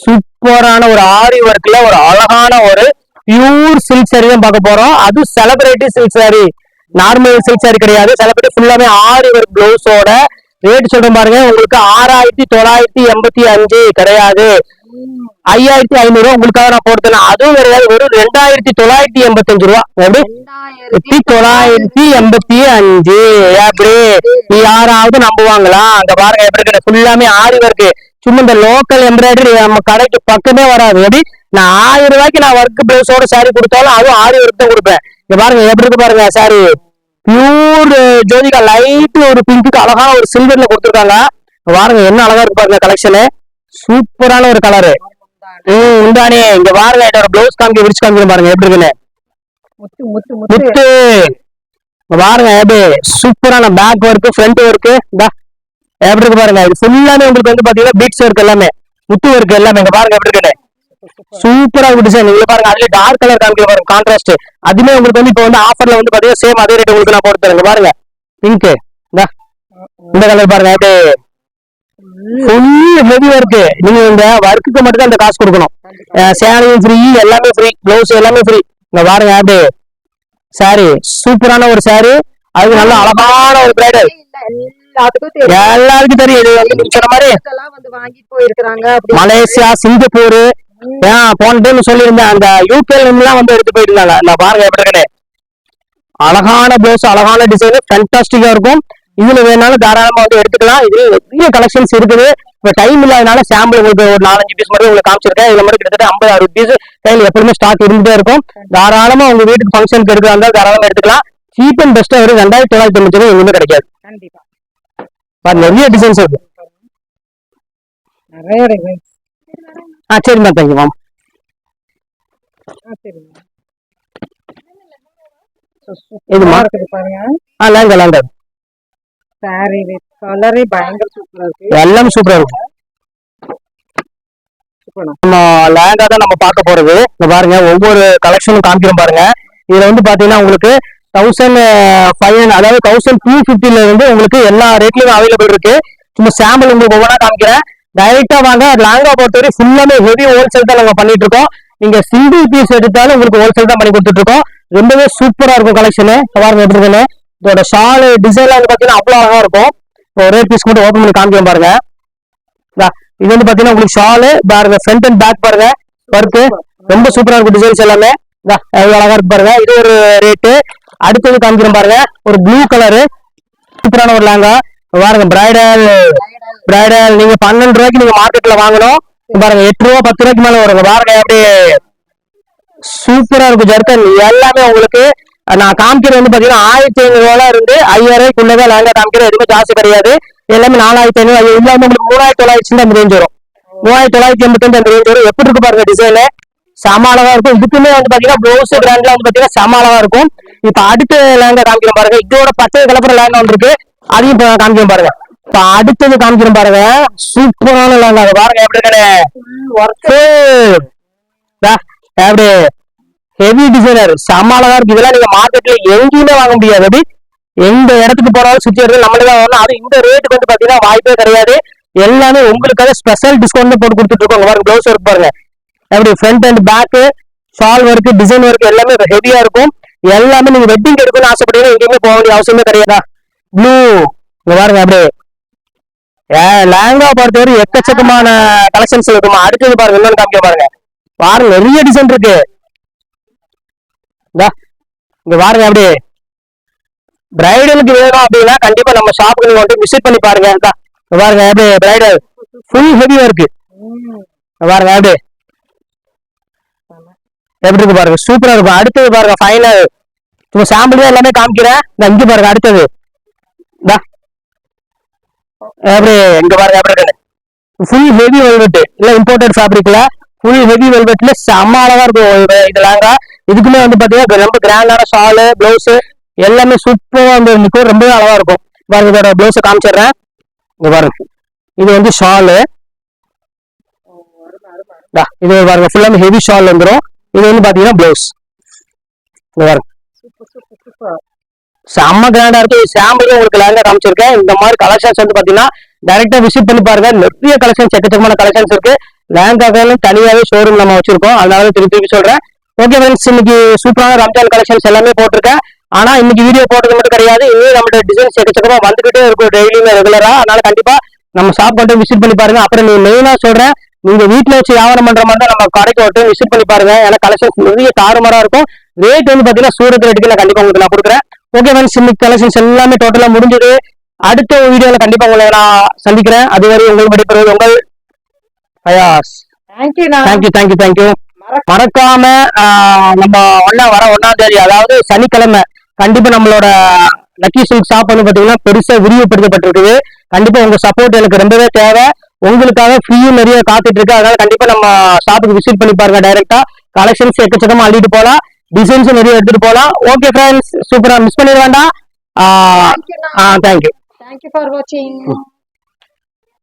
சூப்பரான ஒரு ஆரி ஒர்க்ல ஒரு அழகான ஒரு பியூர் சில்க் சாரி தான் பார்க்க போறோம். அது celebrity silk sorry, normal silk sorry கிடையாது. செலிபிரிட்டி ஃபுல்லாமே ஆரி ஒர்க் பிளவுஸோட ரேட் சொல்றேன் பாருங்க. உங்களுக்கு 6985 கிடையாது, 5500 உங்களுக்காக நான் போடுறேன். அதுவும் கிடையாது, வெறும் 2985 ரூபா. எப்படி 2985? அப்படி நீ யாராவது நம்புவாங்களா? அங்க பாருங்க எப்படி இருக்கு. ஃபுல்லாமே ஆரி ஒர்க். சும்மா இந்த லோக்கல் எம்ப்ராய்டரி நம்ம கடைக்கு பக்கமே வராது. எப்படி நான் 1000 ரூபாய்க்கு நான் ஒர்க் பிளவுஸோட சாரி கொடுத்தாலும் அதுவும் ஆரி ஒர்க் தான் கொடுப்பேன். இங்க பாருங்க எப்படி இருக்கு பாருங்க. சாரி பியூர் ஜோதிகா லைட் ஒரு பிங்க்கு அழகான ஒரு சில்வர்ல கொடுத்துருக்காங்க. பாருங்க என்ன அழகா இருக்கு பாருங்க கலெக்ஷனு. சூப்பரான ஒரு கலரு. உண்டானே இங்க பாருங்க. என்னோட பிளவுஸ் காமிக்க விரிச்சு காமிக்க பாருங்க எப்படி இருக்குன்னு. முத்து பாருங்க எப்படி சூப்பரான பேக் ஒர்க், ஃப்ரண்ட் ஒர்க் எப்படி இருக்கு பாருங்க. இது ஃபுல்லாமே உங்களுக்கு வந்து பாத்தீங்கன்னா பீட்ஸ் ஒர்க் எல்லாமே, முத்து ஒர்க் எல்லாமே. இங்க பாருங்க எப்படி இருக்குன்னு. சூப்பரா ஒரு டிசைன். இங்க பாருங்க அதுல டார்க் கலர் காமிக்க பாருங்க, கான்ட்ராஸ்ட். அதுமே உங்களுக்கு வந்து இப்போ வந்து ஆஃபர்ல வந்து பாத்தீங்கன்னா சேம் அதே ரேட் உங்களுக்கு நான் போட்டு தரேன். பாருங்க பிங்க் இந்த கலர் பாருங்க. அப்படியே ஃபுல் ஹெவி ஒர்க். நீங்க இந்த ஒர்க்குக்கு மட்டும் தான் இந்த காசு கொடுக்கணும். சேலையும் ஃப்ரீ, எல்லாமே ஃப்ரீ, பிளவுஸ் எல்லாமே ஃப்ரீ. இங்க பாருங்க அப்படி சாரி சூப்பரான ஒரு சாரி, அதுக்கு நல்ல அழகான ஒரு பிரைடல். எல்லாருக்கும் தெரியும். இது வந்து நீங்க சொன்ன மாதிரி
வந்து வாங்கிட்டு போயிருக்காங்க.
மலேசியா, சிங்கப்பூர், போன டைம் சொல்லியிருந்தேன் அந்த யூகேல எல்லாம் வந்து எடுத்து போயிட்டு இருந்தாங்க. நான் பாருங்க எப்படி இருக்கு, அழகான பிளவுஸ், அழகான டிசைன், ஃபேண்டாஸ்டிக்கா இருக்கும். இதுல வேணாலும் தாராளமா வந்து எடுத்துக்கலாம். இது நிறைய கலெக்ஷன்ஸ் இருக்குது. இப்ப டைம் இல்லாதனால சாம்பிள் உங்களுக்கு ஒரு 4-5 பீஸ் மட்டும் உங்களுக்கு காமிச்சிருக்கேன். இதுல மட்டும் கிட்டத்தட்ட 50-60 பீஸ் கையில் எப்பவுமே ஸ்டாக் இருந்துட்டே இருக்கும். தாராளமா உங்க வீட்டுக்கு ஃபங்க்ஷனுக்கு எடுக்கிறதா இருந்தாலும் தாராளமா எடுத்துக்கலாம். சீப் அண்ட் பெஸ்டா வரும். 2999 எதுவுமே கிடைக்காது. நிறைய டிசைன்ஸ் இருக்கு. சரிம்மா, தேங்க்யூ மேம். இதுமா லேங்கா லேங்கா
சாரி வித் கலரே பயங்கர சூப்பரா இருக்கு.
எல்லாம் சூப்பரா இருக்கும். நம்ம லேங்கா தான் நம்ம பார்க்க போறது. இங்க பாருங்க ஒவ்வொரு கலெக்ஷனும் காமிக்கிறோம் பாருங்க. இதுல வந்து பாத்தீங்கன்னா உங்களுக்கு 1500 அதாவது 1250 இருந்து உங்களுக்கு எல்லா ரேட்லயும் அவைலபிள் இருக்கு. சும்மா சாம்பிள் உங்களுக்கு ஒவ்வொன்றா காமிக்கிறேன். டைரக்டா வாங்க. லேங்கா பொறுத்தவரை ஃபுல்லாமே ஹெவி ஹோல்சேல் தான் நாங்க பண்ணிட்டு இருக்கோம். நீங்க சிங்கிள் பீஸ் எடுத்தாலும் உங்களுக்கு ஹோல்சேல் தான் பண்ணி கொடுத்துட்டு இருக்கோம். ரொம்பவே சூப்பரா இருக்கும் கலெக்ஷனு. பாருங்க எப்படி இருக்குன்னு. இதோட ஷால் டிசைன்லாம் வந்து பாத்தீங்கன்னா அவ்வளவு அழகா இருக்கும். ஒரே பீஸ் மட்டும் ஓப்பன் பண்ணி காமிக்கிறோம் பாருங்க. இது வந்து பாத்தீங்கன்னா உங்களுக்கு ஷாலு பாருங்க, ஃப்ரண்ட் அண்ட் பேக் பாருங்க, ஒர்க்கு ரொம்ப சூப்பரா இருக்கும். டிசைன்ஸ் எல்லாமே எவ்வளவு அழகா இருக்கு பாருங்க. இது ஒரு ரேட்டு. அடுத்தது காமிக்கிறோம் பாருங்க, ஒரு ப்ளூ கலரு சூப்பரான ஒரு லேங்கா பாருங்க. பிரைடல் நீங்க 12 ரூபாய்க்கு நீங்க மார்க்கெட்ல வாங்கணும் பாருங்க. 8 ரூபா 10 ரூபாய்க்கு மேல வருங்க பாருங்க. அப்படியே சூப்பரா இருக்கும். ஜர்க்கன் எல்லாமே உங்களுக்கு நான் காமிக்கிறது வந்து பாத்தீங்கன்னா 1500 ரூபாய் இருந்து 5000 ரூபாய்க்குள்ளதான் லேங்கா காமிக்கிறேன். எதுவுமே ஜாஸ்தி கிடையாது. எல்லாமே 4500 இல்லாம உங்களுக்கு 3900 அந்த ரேஞ்ச் வரும். 3985 அந்த ரேஞ்ச் வரும். எப்படி இருக்கு பாருங்க டிசைனு, செம அழகா இருக்கும். இதுக்குமே வந்து பாத்தீங்கன்னா ப்ளவுஸ் பிராண்ட்ல வந்து பாத்தீங்கன்னா செம அழகா இருக்கும். இப்ப அடுத்த லேங்கா காமிக்கிறோம் பாருங்க. இதோட பச்சை கலப்புற லேங்கா வந்துருக்கு, அதையும் இப்ப காமிக்கிறோம் பாருங்க. இப்ப அடுத்தது காமிக்கிறோம் பாருங்க, சூப்பரான லேங்கா பாருங்க எப்படி அப்படி ஹெவி டிசைனர் செம அழகா இருக்கு. இதெல்லாம் நீங்க மார்க்கெட்ல எங்கேயுமே வாங்க முடியாது. அப்படி எந்த இடத்துக்கு போனாலும் சுத்தி இடத்துல நம்மளுதான் வரணும். அது இந்த ரேட்டுக்கு வந்து பாத்தீங்கன்னா வாய்ப்பே கிடையாது. எல்லாமே உங்களுக்காக ஸ்பெஷல் டிஸ்கவுண்ட் போட்டு கொடுத்துட்டு இருக்கோம் பாருங்க. ப்ளவுஸ் ஒர்க் பாருங்க, எப்படி front and back, shawl work, design work எல்லாமே ஹெவியா இருக்கும். எல்லாமே நீங்க வெட்டிங் எடுக்கணும்னு ஆசைப்பட்டீங்கன்னா எங்கேயுமே போக வேண்டிய அவசியமே கிடையாதா. ப்ளூ பாருங்க அப்படியே லேங்கா பொறுத்தவரை எக்கச்சக்கமான கலெக்ஷன்ஸ் இருக்குமா. அடுத்தது பாருங்க, இன்னொன்னு காமிக்க பாருங்க. பாருங்க நிறைய டிசைன் இருக்கு. இங்க பாருங்க அப்படியே பிரைடலுக்கு வேணும் அப்படின்னா கண்டிப்பா நம்ம ஷாப்புக்கு நீங்க வந்து விசிட் பண்ணி பாருங்க. பாருங்க அப்படியே பிரைடல் ஃபுல் ஹெவியா இருக்கு. பாருங்க அப்படியே எப்படி இருக்கு பாருங்க, சூப்பரா இருக்கும். அடுத்தது பாருங்க ஃபைனல் சாம்பிள் தான் எல்லாமே காமிக்கிறேன். இங்க பாருங்க அடுத்தது எப்படி இங்க பாருங்க எப்படி இருக்கு. ஃபுல் ஹெவி வெல்வெட் இல்ல இம்போர்ட்டட் ஃபேப்ரிக்ல ஃபுல் ஹெவி வெல்வெட்ல செம்ம அழகா இருக்கும் இது லேங்கா. இதுக்குமே வந்து பாத்தீங்கன்னா ரொம்ப கிராண்டான ஷாலு பிளவுஸ் எல்லாமே சூப்பரா வந்து நிற்கும். ரொம்பவே அழகா இருக்கும். பாருங்க இதோட பிளவுஸை காமிச்சிடுறேன். இங்க பாருங்க இது வந்து ஷாலு. இது பாருங்க ஃபுல்லாமே ஹெவி ஷால் வந்துடும். இது வந்து பாத்தீங்கன்னா பிளவுஸ். இங்க பாருங்க செம்ம கிராண்டா இருக்கு. சாம்பிள் உங்களுக்கு லேங்கா காமிச்சிருக்கேன். இந்த மாதிரி கலெக்ஷன்ஸ் வந்து பாத்தீங்கன்னா டைரக்டா விசிட் பண்ணி பாருங்க. நிறைய கலெக்ஷன்ஸ் எக்கச்சக்கமான கலெக்ஷன்ஸ் இருக்கு. லேங்காக்களும் தனியாவே ஷோரூம் நம்ம வச்சிருக்கோம். அதனால திருப்பி சொல்றேன். ஓகே ஃப்ரெண்ட்ஸ், இன்னைக்கு சூப்பரான ரம்ஜான் கலெக்ஷன்ஸ் எல்லாமே போட்டிருக்கேன். ஆனா இன்னைக்கு வீடியோ போட்டது மட்டும் கிடையாது, இன்னும் நம்மளோட டிசைன்ஸ் எக்கச்சக்கமா வந்துகிட்டே இருக்கும் டெய்லியுமே ரெகுலரா. அதனால கண்டிப்பா நம்ம ஷாப் மட்டும் விசிட் பண்ணி பாருங்க. அப்புறம் நீங்க மெயினா சொல்றேன், நீங்க வீட்டுல வச்சு வியாபாரம் பண்ற மாதிரி தான் நம்ம கடைக்கு மட்டும் விசிட் பண்ணி பாருங்க. ஏன்னா கலெக்ஷன்ஸ் நிறைய தாறுமாறா இருக்கும். ரேட் வந்து பாத்தீங்கன்னா சூரத் ரேட்டுக்கு நான் கண்டிப்பா உங்களுக்கு நான் கொடுக்குறேன். ஓகே ஃப்ரெண்ட்ஸ், இன்னைக்கு கலெக்ஷன்ஸ் எல்லாமே டோட்டலா முடிஞ்சது. அடுத்த வீடியோல கண்டிப்பா உங்களை நான் சந்திக்கிறேன். அதுவரை உங்களுக்கு விடைபெறுவது உங்கள் ஃபயாஸ். தேங்க்யூ. மறக்காம நம்ம வர 1ஆம் தேதி அதாவது சனிக்கிழமை கண்டிப்பா நம்மளோட லக்கி சில்க் ஷாப் வந்து பாத்தீங்கன்னா பெருசா விரிவுபடுத்தப்பட்டிருக்குது. கண்டிப்பா உங்க சப்போர்ட் எனக்கு ரொம்பவே தேவை. உங்களுக்காக ஃப்ரீயும் நிறைய காத்துட்டு இருக்கு. அதனால கண்டிப்பா நம்ம ஷாப்புக்கு விசிட் பண்ணி பாருங்க. டைரக்டா கலெக்ஷன்ஸ் எக்கச்சக்கமா அள்ளிட்டு போலாம், டிசைன்ஸும் நிறைய எடுத்துட்டு போலாம். ஓகே ஃப்ரெண்ட்ஸ், சூப்பரா மிஸ் பண்ணிட வேண்டாம். தேங்க்யூ
ஃபார் வாட்சிங்.